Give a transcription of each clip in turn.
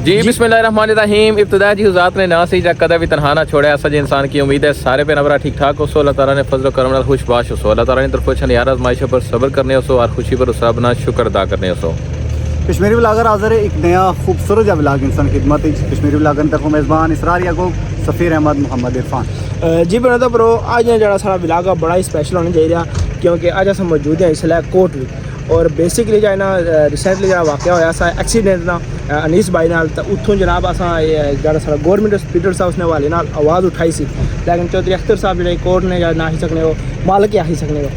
जी बिस्मिल्लाहिर्रहमानिर्रहीम। इब्तिदा जी हुज़ात ने ना सही कदा भी तनहा ना छोड़ा। सज इंसान की उम्मीद है सारे पे नबरा ठीक ठाक हो सो, अल्लाह ताला ने फजल करम नाल खुशबाश हो सो, अल्लाह ताला ने तरफ छन यार आजमाइशों पर सब्र करने हो सो और खुशी पर उस रब ना शुक्र अदा करने हो सो। कश्मीरी व्लागर हाज़र है एक नया खूबसूरत जा व्लाग इंसान खिदमत कश्मीरी व्लागर तरफ मेज़बान इसरार याकूब सफ़ीर अहमद मोहम्मद इरफान जी बना ब्रो अज जो सारा व्लाग है बड़ा ही स्पेशल होना चाहिए क्योंकि अज अस मौजूद हैं इसलिए कोर्ट भी और बेसिकली जो है ना रिसेंटली जो वाक़या होया सा एक्सीडेंट ना अनीस भाई नाल तो उत्थों जनाब अस जो सारा गौरमेंट हॉस्पिटल सा उसने हवाले नाल आवाज़ उठाई सी, लेकिन चौधरी अख्तर साहब जो कोर्ट ने ना ही सकने हो मालक आ ही सकने हो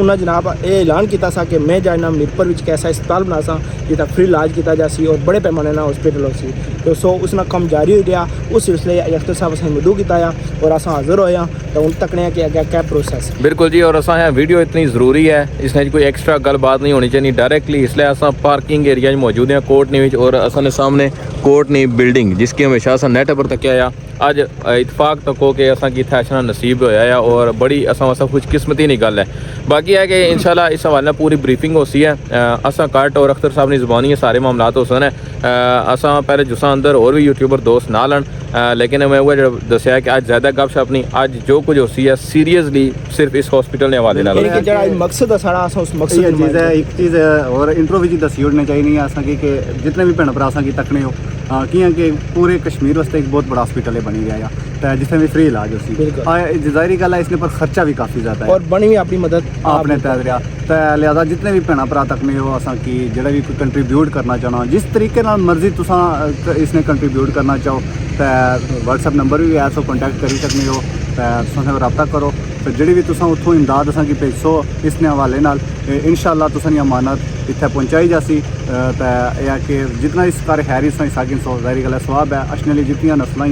उन्हें जनाब ये ऐलान किया सा कि मैं जो ना मीरपुर में कैसा अस्पताल बना सा जितना फ्री इलाज किया जा सी और बड़े पैमाने ना हॉस्पिटल हो सी। तो सो उसना कम जारी हो गया, उस सिलसिले अख्तर साहब असें मदू किया और अस हाजिर होया तो हूँ तकने कि अगर क्या प्रोसैस। बिल्कुल जी, और असा वीडियो इतनी ज़रूरी है, इसने कोई एक्स्ट्रा गल बात नहीं होनी चाहिए डायरेक्टली, इसलिए असा पार्किंग एरिया में मौजूद हैं कोर्ट ने और असाने सामने कोर्ट ने बिल्डिंग जिसकी हमेशा असा नेट पर तक आया अज इतफाक तको कि असा की इतना नसीब होया है और बड़ी असा खुशकिस्मती नहीं गल है। बाकी है कि इंशाल्लाह इस हवाले पूरी ब्रीफिंग होती है असा कट और अख्तर साहब ने ज़बानी है सारे मामला हो सन असा पहले जुसा अंदर और भी यूट्यूबर दोस्त ना लन लेकिन मैं वो जो दसिया कि अज ज़्यादा गप शप नहीं, अज जो कुछ होती है सीरियसली सिर्फ इस हॉस्पिटल ने हवाले मकसद है सारा उस मकसद चीज़ है एक चीज़ और इंट्रो भी दसी उड़नी चाहिए असा कि जितने भी भैन भरा की तकने हो कि पूरे कश्मीर वास्ते एक बहुत बड़ा हॉस्पिटल बनी गया तो जिसमें भी फ्री इलाज हो सी जाहिर गल है इसने पर खर्चा भी काफ़ी ज़्यादा है और बनी भी अपनी मदद आपने तय रहा तो लिहाजा जितने भी भैन भरा तकने हो असा कि जो भी कोई कंट्रीब्यूट करना चाहना जिस तरीके मर्जी तुसा इसने कंट्रीब्यूट करना चाहो तो व्हाट्सएप नंबर भी है सो कॉन्टैक्ट करी सकने हो तो रब्ता करो तो जी भी तुसा उत्थों इमदाद असा की भेजो इसने हवाले नाल इंशाअल्लाह तुसां अमानत इत्थे पहुँचाई जासी तो यह कि जितना इस कार्य खैरी सो सागिन सो जाहिर गल स्वाब है अशने जितनी नस्लां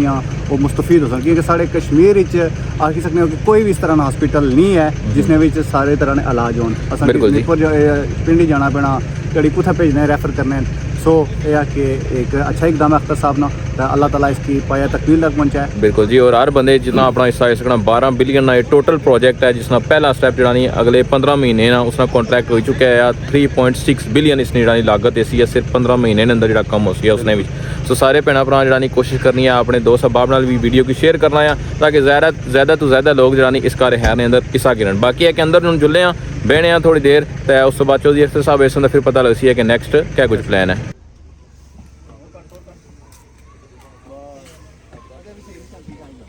वो मुस्तफीद हो सकती क्योंकि साढ़े कश्मीर आखी सकते हो कि कोई भी इस तरह का हॉस्पिटल नहीं है जिसने सारे तरह के इलाज होन असा पिंडी जाना पैना कड़ी कुत्थे भेजने रैफर करने सो यह कि एक अच्छा इकदाम है अख्तर साहब ना तो अल्लाह ताला इसकी पाया तकमील तक पहुँचाए। बिल्कुल जी, और हर बंदे जितना अपना हिस्सा ले सकना 12 बिलियन ना टोटल प्रोजेक्ट है जिसना पहला स्टैप जरा नहीं अगले 15 महीने ना उसका कॉन्ट्रैक्ट हो चुका है 3.6 बिलियन इसने जरा लागत ऐसी है सिर्फ 15 महीने अंदर जरा कम हो सी है उसने भी। सो सारे भैन भरा जरा कोशिश करनी है अपने दोस्त अहबाब नाल भी वीडियो की शेयर करना है ताकि ज़्यादा तो ज़्यादा लोग जरा इस कार्य खैर ने अंदर हिस्सा गिरन। बाकी है कि अंदर हम जुले बहने थोड़ी देर तो उस बाद चौधरी अख्तर साहब इस फिर पता लग सी है कि नैक्सट क्या कुछ प्लान है।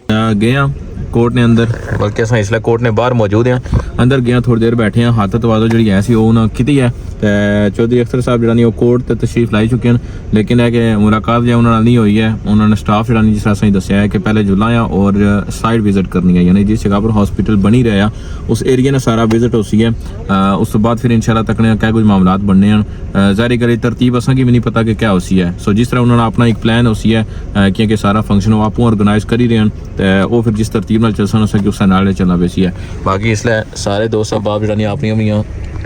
गए कोर्ट ने अंदर बल्कि अस इसलिए कोर्ट ने बाहर मौजूद हैं अंदर गए थोड़ी देर बैठे हैं हाथ तवादो जी है उन्हें की है तो चौधरी अख्तर साहब जो कोर्ट तो तशरीफ लाई चुके हैं लेकिन है कि मुलाकात जो उन्होंने नहीं हुई है उन्होंने स्टाफ जो जिस तरह दसिया है कि पहले जुला है और साइड विजिट करनी है यानी जिस जगह पर हॉस्पिटल बनी रहा उस एरिया ने सारा विजिट हो सी है उस तो बाद फिर इंशाल्लाह तकने क्या कुछ मामलात बनने हैं जारी करी तरतीब असा की भी नहीं पता कि क्या हो सी है। सो जिस तरह उन्होंने अपना एक प्लान हो सी है क्योंकि सारा फंक्शन वो आप ऑर्गेनाइज कर ही रहे हैं तो वो फिर जिस तरतीब नाल चल सन कि उस नाल चलना बेसी है। बाकी इसलिए सारे दोस्त अहबाब जरा अपनी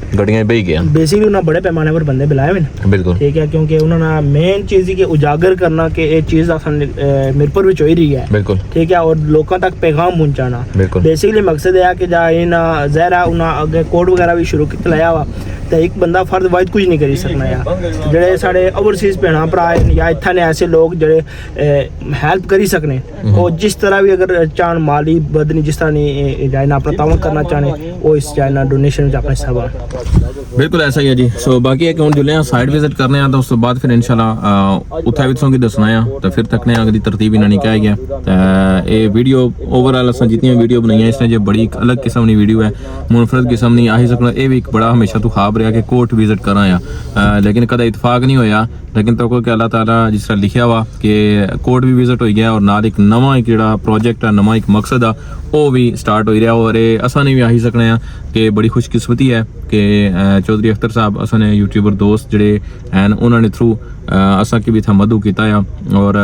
गड्डियां बही गए बेसिकली उन्होंने बड़े पैमाने पर बंदे बुलाए हुए हैं बिल्कुल ठीक है क्योंकि उन्होंने मेन चीज़ ही उजागर करना कि ये चीज़ मीरपुर में हो ही रही है बिल्कुल ठीक है और लोगों तक पैगाम पहुंचाना बिल्कुल बेसिकली मकसद है कि ज़ाहिर उन्हें अगे कोड वगैरह भी शुरू किया लाया वा तो एक बंदा फर्द वाहिद कुछ नहीं करी सकना यार जेडे साढ़े ओवरसीज भैन भरा या इत्थे ने ऐसे लोग जेडे हेल्प करी सकने और जिस तरह भी अगर चाहन माली बदनी जिस तरह नहीं जाए अपना तावन करना चाहने वो इस जाए डोनेशन अपने हिसाब बिल्कुल ऐसा ही है जी। सो बाकी है कि हम जुले साइड विजिट करने तो उस बाद फिर इंशाल्लाह उत्थे भी तुसें दसना है तो फिर तकने अगली तरतीब इन्होंने क्या गया तो ये वीडियो ओवरऑल अस जितनी वीडियो बनाई है इसने जो बड़ी एक अलग किस्म की वीडियो है मुनफरद किस्म नहीं आही सकना ये भी एक बड़ा हमेशा तो ख्वाब रहा कि कोर्ट विजिट करा लेकिन कदा इतफाक नहीं होया लेकिन तो कि अल्लाह ताला जिस तरह लिखा हुआ कि कोर्ट भी विजिट हो गया और नाल एक नवा एक जो प्रोजेक्ट है नवा एक मकसद आ वो भी स्टार्ट हो रहा और असा नहीं भी आही सकने कि बड़ी खुशकिस्मती है कि चौधरी अख्तर साहब असाने यूट्यूबर दोस्त जोड़े हैं उन्होंने थ्रू असा की भी था मदू किया और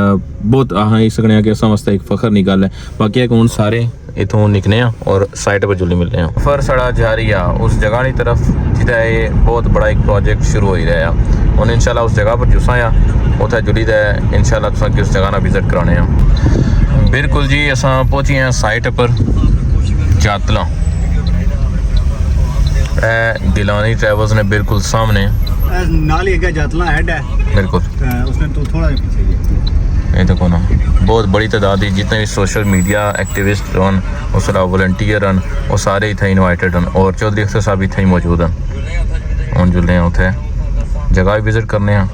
बहुत आही सकने कि असा वास्ते एक फखर की गल है। बाकी है कि हूँ सारे इतों निकने और साइट पर जुली मिलने सफर साड़ा जारी आ उस जगह की तरफ जिदा ये बहुत बड़ा एक प्रोजेक्ट शुरू हो ही रहा हूँ इंशाल्लाह उस जगह पर जुसा उत्थे जुली दा इंशाल्लाह तुसा उस जगह ना विजिट कराने बिल्कुल जी। अस पहुंची हैं साइट पर जातला गिलानी ट्रैवल्स ने बिल्कुल सामने नाल ही जातला हेड है बिल्कुल उसने तो थोड़ा पीछे یہ دیکھو نا بہت بڑی تعداد ہے جتنے بھی سوشل میڈیا ایکٹیوسٹ ہیں اس طرح والنٹیئر ہیں وہ سارے اتنے انوائٹیڈ ہیں اور چودھری اختر صاحب اتنے ہی موجود ہیں ہوں جلے ہیں اتنے جگہ بھی وزٹ کرنے ہیں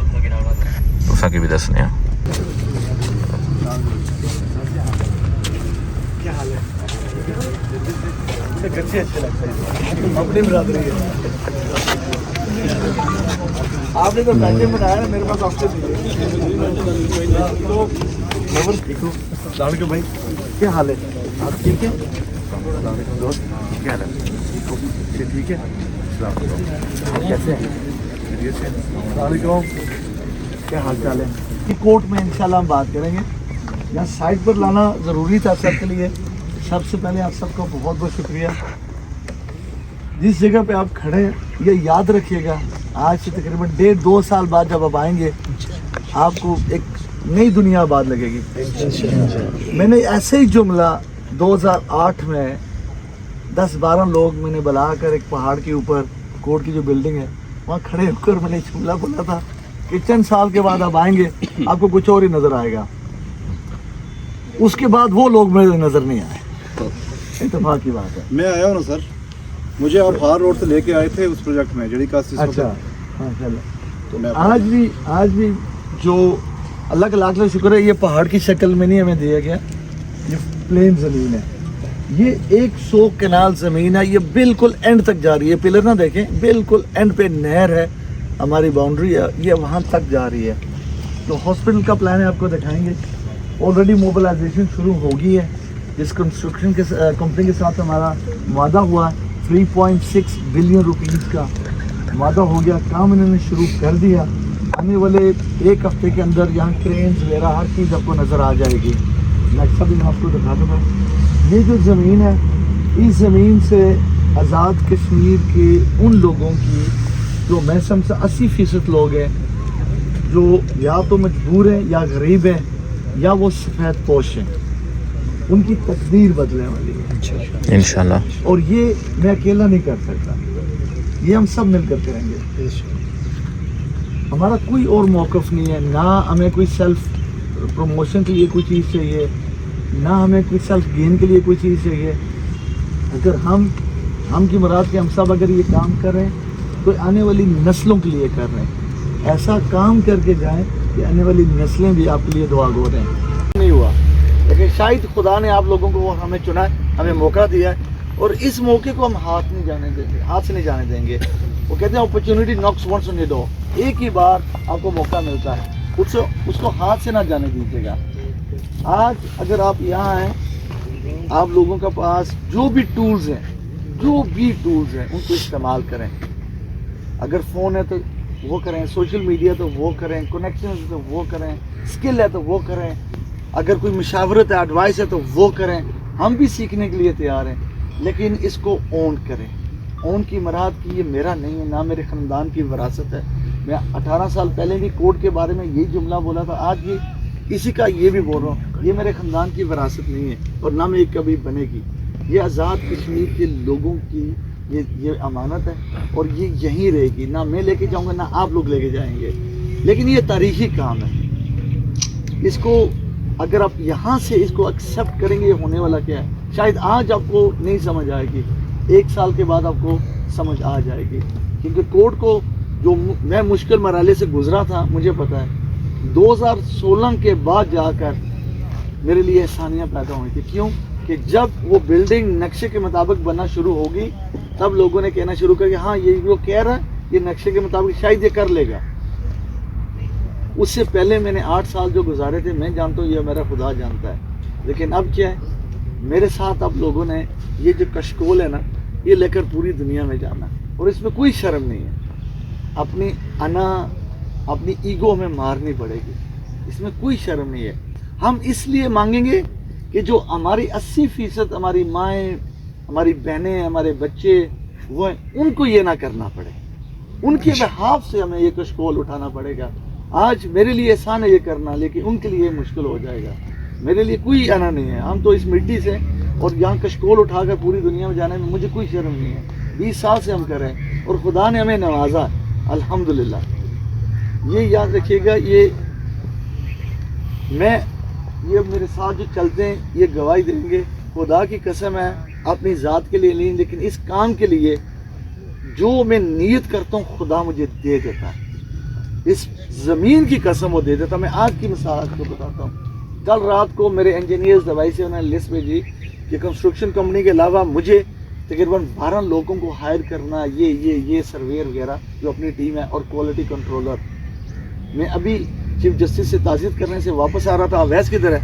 دوسرا کی بھی دسنے ہیں اپنی برادری ہے آپ نے تو پیسے بنایا نا میرے پاس آپشن نہیں بھائی کیا حال ہے آپ ٹھیک ہے کیا حال ہے ٹھیک ہے کیسے ہیں السلام علیکم کیا حال چال ہے کوٹ میں انشاءاللہ ہم بات کریں گے یہاں سائٹ پر لانا ضروری تھا سب کے لیے سب سے پہلے آپ سب کا بہت بہت شکریہ جس جگہ پہ آپ کھڑے ہیں یہ یاد رکھیے گا آج سے تقریباً 1.5-2 سال بعد جب آپ آئیں گے آپ کو ایک نئی دنیا آباد لگے گی میں نے ایسے ہی جملہ 2008 میں 10-12 لوگ میں نے بلا کر ایک پہاڑ کے اوپر کوٹ کی جو بلڈنگ ہے وہاں کھڑے ہو کر میں نے جملہ بولا تھا کہ چند سال کے بعد آپ آئیں گے آپ کو کچھ اور ہی نظر آئے گا اس کے بعد وہ لوگ میرے نظر نہیں آئے اتفاق کی بات ہے میں آیا ہوں نا سر مجھے آپ ہار روڈ سے لے کے آئے تھے اس پروجیکٹ میں جڑی کا اچھا آج بھی جو اللہ کا لاکھ لاکھ شکر ہے یہ پہاڑ کی شکل میں نہیں ہمیں دیا گیا یہ پلین زمین ہے یہ 100 کنال زمین ہے یہ بالکل اینڈ تک جا رہی ہے پلر نہ دیکھیں بالکل اینڈ پہ نہر ہے ہماری باؤنڈری ہے یہ وہاں تک جا رہی ہے تو ہاسپٹل کا پلان ہے آپ کو دکھائیں گے آلریڈی موبلائزیشن شروع ہو گئی ہے جس کنسٹرکشن کے کمپنی کے ساتھ ہمارا وعدہ ہوا ہے 3.6 بلین روپیز کا وعدہ ہو گیا کام انہوں نے شروع کر دیا آنے والے ایک ہفتے کے اندر یہاں ٹرینز وغیرہ ہر چیز آپ کو نظر آ جائے گی نیکسٹ بھی میں آپ کو دکھا دوں گا یہ جو زمین ہے اس زمین سے آزاد کشمیر کے ان لوگوں کی جو میں سمجھتا 80% لوگ ہیں جو یا تو مجبور ہیں یا غریب ہیں یا وہ سفید پوش ہیں ان کی تقدیر بدلنے والی ہے انشاءاللہ اور یہ میں اکیلا نہیں کر سکتا یہ ہم سب مل کر کریں گے ہمارا کوئی اور موقف نہیں ہے نہ ہمیں کوئی سیلف پروموشن کے لیے کوئی چیز چاہیے نہ ہمیں کوئی سیلف گین کے لیے کوئی چیز چاہیے اگر ہم کی مراد کہ ہم سب اگر یہ کام کر رہے ہیں تو آنے والی نسلوں کے لیے کر رہے ہیں ایسا کام کر کے جائیں کہ آنے والی نسلیں بھی آپ کے لیے دعا گو رہے ہیں نہیں ہوا لیکن شاید خدا نے آپ لوگوں کو ہمیں چنا ہے ہمیں موقع دیا ہے اور اس موقع کو ہم ہاتھ سے نہیں جانے دیں گے وہ کہتے ہیں opportunity knocks once on your door ایک ہی بار آپ کو موقع ملتا ہے اس کو ہاتھ سے نہ جانے دیجیے گا آج اگر آپ یہاں ہیں آپ لوگوں کے پاس جو بھی ٹولز ہیں ان کو استعمال کریں اگر فون ہے تو وہ کریں سوشل میڈیا تو وہ کریں کنیکشن تو وہ کریں اسکل ہے تو وہ کریں اگر کوئی مشاورت ہے ایڈوائس ہے تو وہ کریں ہم بھی سیکھنے کے لیے تیار ہیں لیکن اس کو اون کریں اون کی مراد کی یہ میرا نہیں ہے نہ میرے خاندان کی وراثت ہے میں 18 سال پہلے بھی کوڈ کے بارے میں یہی جملہ بولا تھا آج یہ کسی کا یہ بھی بول رہا ہوں یہ میرے خاندان کی وراثت نہیں ہے اور نہ میں کبھی بنے گی یہ آزاد کشمیر کے لوگوں کی یہ امانت ہے اور یہ یہیں رہے گی نہ میں لے کے جاؤں گا نہ آپ لوگ لے کے جائیں گے لیکن یہ تاریخی کام ہے اس کو اگر آپ یہاں سے اس کو ایکسیپٹ کریں گے یہ ہونے والا کیا ہے شاید آج آپ کو نہیں سمجھ آئے گی 1 سال کے بعد آپ کو سمجھ آ جائے گی کیونکہ کوڈ کو جو میں مشکل مرحلے سے گزرا تھا مجھے پتا ہے 2016 کے بعد جا کر میرے لیے آسانیاں پیدا ہوئی تھی کیوں کہ جب وہ بلڈنگ نقشے کے مطابق بننا شروع ہوگی تب لوگوں نے کہنا شروع کر کہ ہاں یہ جو کہہ رہا ہے یہ نقشے کے مطابق شاید یہ کر لے گا اس سے پہلے میں نے 8 سال جو گزارے تھے میں جانتا ہوں یہ میرا خدا جانتا ہے لیکن اب کیا ہے میرے ساتھ اب لوگوں نے یہ جو کشکول ہے نا یہ لے کر پوری دنیا میں جانا اور اس میں کوئی شرم نہیں ہے اپنی انا اپنی ایگو ہمیں مارنی پڑے گی اس میں کوئی شرم نہیں ہے ہم اس لیے مانگیں گے کہ جو ہماری 80% ہماری مائیں ہماری بہنیں ہمارے بچے وہ ہیں ان کو یہ نہ کرنا پڑے ان کے بہاف سے ہمیں یہ کشکول اٹھانا پڑے گا آج میرے لیے آسان ہے یہ کرنا لیکن ان کے لیے مشکل ہو جائے گا میرے لیے کوئی آنا نہیں ہے ہم تو اس مٹی سے اور یہاں کشکول اٹھا کر پوری دنیا میں جانے میں مجھے کوئی شرم نہیں ہے 20 سال سے ہم کر رہے ہیں اور خدا نے ہمیں نوازا الحمدللہ یہ یاد رکھیے گا یہ میں یہ میرے ساتھ جو چلتے ہیں یہ گواہی دیں گے. خدا کی قسم ہے, اپنی ذات کے لیے نہیں لیکن اس کام کے لیے جو میں نیت کرتا ہوں خدا مجھے دے دیتا ہے. اس زمین کی قسم وہ دے دیتا. میں آج کی مثال آپ کو بتاتا ہوں. کل رات کو میرے انجینئرز دوائی سے انہوں نے لسٹ بھیجی کہ کنسٹرکشن کمپنی کے علاوہ مجھے تقریباً 12 لوگوں کو ہائر کرنا, یہ سرویئر وغیرہ جو اپنی ٹیم ہے, اور کوالٹی کنٹرولر. میں ابھی چیف جسٹس سے تعزیت کرنے سے واپس آ رہا تھا. اویس کدھر ہے؟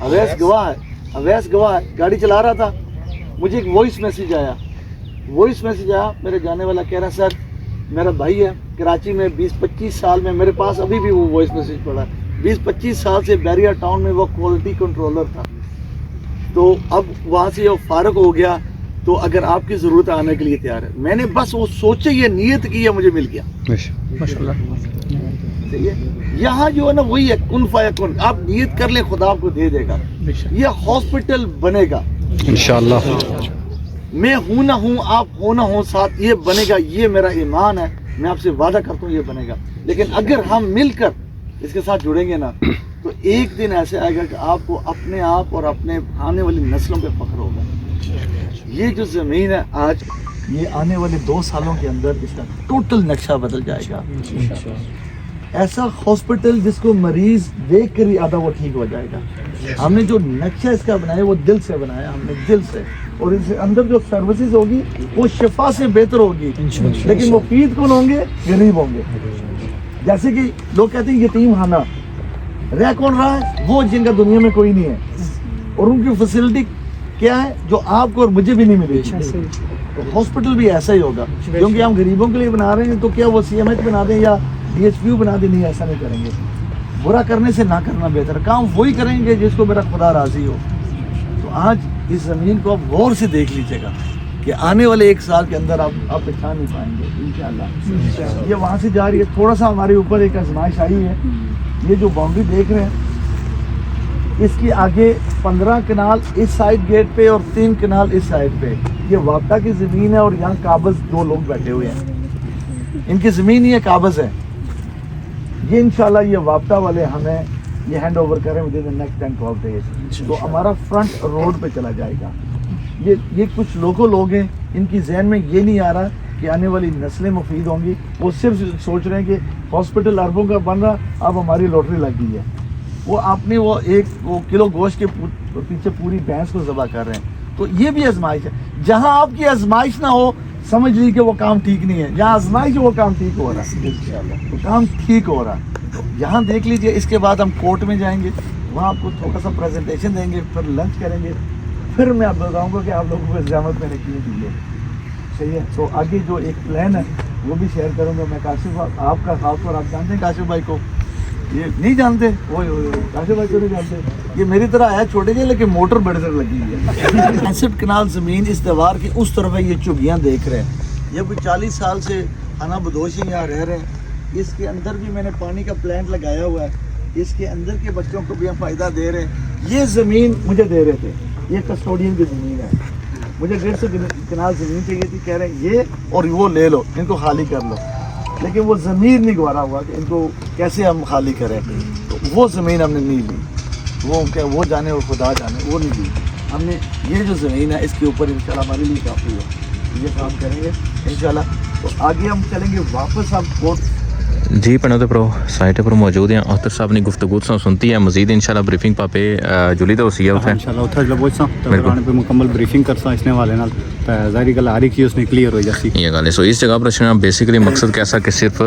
اویس گواہ ہے, اویس گواہ ہے, گاڑی چلا رہا تھا. مجھے ایک وائس میسیج آیا, میرے جانے والا کہہ رہا سر میرا بھائی ہے کراچی میں 20-25 سال میں, میرے پاس ابھی بھی وہ وائس میسیج پڑا ہے, 20-25 سال سے بیریا ٹاؤن میں وہ کوالٹی کنٹرولر تھا. تو اب وہاں سے وہ فارغ ہو گیا, تو اگر آپ کی ضرورت آنے کے لیے تیار ہے. میں نے بس وہ سوچے, یہ نیت کی ہے, مجھے مل گیا. یہاں جو ہے نا وہی ہے کن فیکن. آپ نیت کر لیں خدا آپ کو دے دے گا. یہ ہاسپٹل بنے گا انشاءاللہ. میں ہوں نہ ہوں, آپ ہو نہ ہو ساتھ, یہ بنے گا. یہ میرا ایمان ہے, میں آپ سے وعدہ کرتا ہوں یہ بنے گا. لیکن اگر ہم مل کر اس کے ساتھ جڑیں گے نا تو ایک دن ایسے آئے گا کہ آپ کو اپنے آپ اور اپنے آنے والی نسلوں پہ فخر ہوگا. یہ جو زمین ہے آج, یہ آنے والے 2 سالوں کے اندر اس کا ٹوٹل نقشہ بدل جائے گا. ایسا ہاسپٹل جس کو مریض دیکھ کر ہی آدھا وہ ٹھیک ہو جائے گا. ہم نے جو نقشہ اس کا بنایا وہ دل سے بنایا, ہم نے دل سے. اور اس کے اندر جو سروسز ہوگی وہ شفا سے بہتر ہوگی. لیکن مفید کون ہوں گے؟ غریب ہوں گے. جیسے کہ لوگ کہتے ہیں یتیم خانہ, رہ کون رہا ہے؟ وہ جن کا دنیا میں کوئی نہیں ہے, اور ان کی فیسلٹی کیا ہے جو آپ کو اور مجھے بھی نہیں ملے گی. تو ہاسپٹل بھی ایسا ہی ہوگا, کیونکہ ہم غریبوں کے لیے بنا رہے ہیں. تو کیا وہ CMH بنا دیں یا DHPU بنا دیں؟ نہیں, ایسا نہیں کریں گے. برا کرنے سے نہ کرنا بہتر. کام وہی کریں گے جس کو میرا خدا راضی ہو. تو آج اس زمین کو آپ غور سے دیکھ لیجیے گا کہ آنے والے 1 سال کے اندر آپ پہچان نہیں پائیں گے انشاءاللہ. یہ وہاں سے جا رہی ہے, تھوڑا سا ہمارے اوپر ایک آزمائش آئی ہے. یہ جو باؤنڈری دیکھ رہے ہیں اس کی آگے 15 کنال اس سائڈ گیٹ پہ اور 3 کنال اس سائڈ پہ. یہ وابٹا کی زمین ہے, اور یہاں قابض 2 لوگ بیٹھے ہوئے ہیں. ان کی زمین یہ قابض ہے. یہ انشاءاللہ یہ وابٹا والے ہمیں یہ ہینڈ اوور کریں ودن دی نیکسٹ 10-12 days. تو ہمارا فرنٹ روڈ پہ چلا جائے گا. یہ کچھ لوگ ہیں, ان کی ذہن میں یہ نہیں آ رہا کہ آنے والی نسلیں مفید ہوں گی. وہ صرف سوچ رہے ہیں کہ ہاسپٹل اربوں کا بن رہا, اب ہماری لاٹری لگ گئی ہے. وہ آپ نے وہ 1 کلو گوشت کے پیچھے پوری بھینس کو ذبح کر رہے ہیں. تو یہ بھی آزمائش ہے. جہاں آپ کی آزمائش نہ ہو سمجھ لی کہ وہ کام ٹھیک نہیں ہے. جہاں آزمائش وہ کام ٹھیک ہو رہا ہے, وہ کام ٹھیک ہو رہا ہے. تو یہاں دیکھ لیجئے. اس کے بعد ہم کورٹ میں جائیں گے, وہاں آپ کو تھوڑا سا پریزنٹیشن دیں گے, پھر لنچ کریں گے, پھر میں آپ بتاؤں گا کہ آپ لوگوں کو زحمت میں نے کیوں دی ہے. صحیح ہے. تو آگے جو ایک پلان ہے وہ بھی شیئر کروں گا میں. کاشف آپ کا خاص طور آپ جانتے ہیں کاشف بھائی کو, یہ نہیں جانتے؟ کاشف بھائی کو نہیں جانتے. یہ میری طرح ہے چھوٹے جی, لیکن موٹر بڑے طرح لگی ہوئی ہے. 65 کنال زمین اس دیوار کے اس طرف ہے. یہ چگیاں دیکھ رہے ہیں. یہ کوئی 40 سال سے خانہ بدوشی یہاں رہ رہے ہیں. اس کے اندر بھی میں نے پانی کا پلانٹ لگایا ہوا ہے. اس کے اندر کے بچوں کو بھی ہم فائدہ دے رہے ہیں. یہ زمین مجھے دے رہے تھے, یہ کسٹوڈین کی زمین ہے. مجھے 150 کنال زمین چاہیے تھی. کہہ رہے ہیں یہ اور وہ لے لو, ان کو خالی کر لو. لیکن وہ زمین نہیں گوارا ہوا کہ ان کو کیسے ہم خالی کریں. تو وہ زمین ہم نے نہیں لی. وہ جانے اور خدا جانے, وہ نہیں لی. ہم نے یہ جو زمین ہے اس کے اوپر انشاءاللہ ہمارے لیے کافی ہے. یہ کام کریں گے انشاءاللہ. تو آگے ہم چلیں گے واپس. ہم کورٹ جی پنوتے پرو سائٹ پر موجود ہیں. اختر صاحب نے گفتگو سنتی ہے مزید انشاءاللہ بریفنگ پاپے جولی تو سی ہے اتنے انشاءاللہ اتھے جب پہنچا تو پرانے پہ مکمل بریفنگ کرسا اس نے والے نال. تو ظاہری گل آ رہی کی اس نے کلیئر ہو جاسی. یہ گل ہے. سو اس جگہ پر رچنا بیسیکلی مقصد کیسا کہ صرف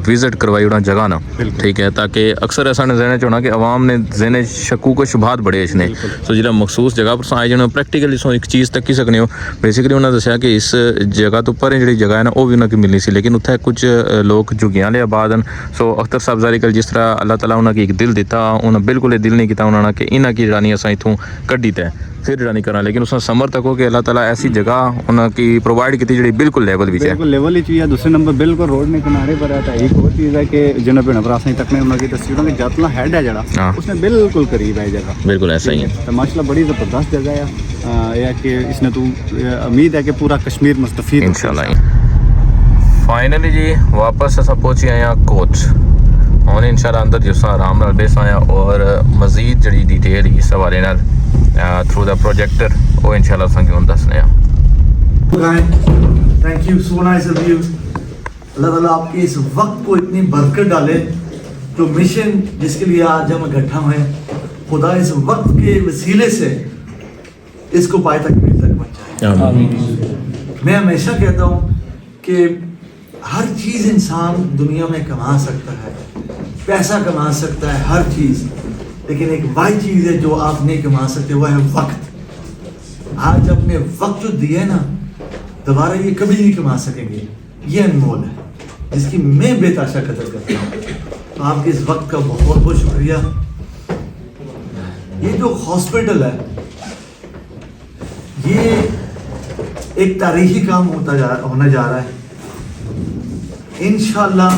وزٹ کروائی ہونا جگہ نا, ٹھیک ہے, تاکہ اکثر ایسا ذہن چ ہونا کہ عوام نے ذہن شکوک و شبہات بڑے اس نے. سو جہاں مخصوص جگہ پر آئے جانا پریکٹیکلی سو ایک چیز تک ہی سکنے ہو. بیسیکلی انہوں نے دسیا کہ اس جگہ تو پر جی جگہ ہے نا وہ بھی انہوں کی ملنی سی, لیکن اتنے کچھ لوگ جھگیاں لے آباد ہیں. سو اختر صاحب ظاہری کل جس طرح اللہ تعالیٰ انہوں کی ایک دل دیتا, انہوں بالکل یہ دل نہیں کیتا انہوں نے کہ انہوں کی جانی اصل اتوں کڈی تے پھر جانی کرنا. لیکن اس نے سمر تک ہو کہ اللہ تعالیٰ ایسی جگہ انہوں کی پرووائڈ کی جی بالکل لیول بھی ہے. بالکل لیول ہی چاہیے. دوسرے نمبر بالکل روڈ نے کنارے پر رہتا ہے. ایک اور چیز ہے کہ جنہیں بھیڑ پراس تک نے انہوں کی تصویروں کے جتنا ہیڈ ہے جڑا اس نے بالکل قریب ہے جگہ. بالکل ایسا ہی ہے. تو ماشاءاللہ بڑی زبردست جگہ ہے. یہ کہ اس نے تو امید ہے کہ پورا کشمیر مستفید انشاءاللہ. فائنلی جی واپس اصا پہنچی آئے ہیں کوچ. ہوں انشاءاللہ اندر جس آرام نال بیس آیا اور مزید جڑی ڈیٹیل اس حوالے نال تھرو دا پروجیکٹر وہ انشاءاللہ سنگیوں دسنے ہیں. Thank you so nice of you. Allah تعالیٰ آپ کے اس وقت کو اتنی برکت ڈالے. جو مشن جس کے لیے آج ہم اکٹھا ہوئے خدا اس وقت کے وسیلے سے اس کو پائے تک پہنچائے. میں ہمیشہ کہتا ہوں کہ ہر چیز انسان دنیا میں کما سکتا ہے, پیسہ کما سکتا ہے, ہر چیز, لیکن ایک واحد چیز ہے جو آپ نہیں کما سکتے, وہ ہے وقت. آج اپنے وقت جو دیا ہے نا, دوبارہ یہ کبھی نہیں کما سکیں گے. یہ انمول ہے جس کی میں بے تحاشا قدر کرتا ہوں. تو آپ کے اس وقت کا بہت بہت شکریہ. یہ جو ہاسپٹل ہے یہ ایک تاریخی کام ہونے جا رہا ہے. انشاءاللہ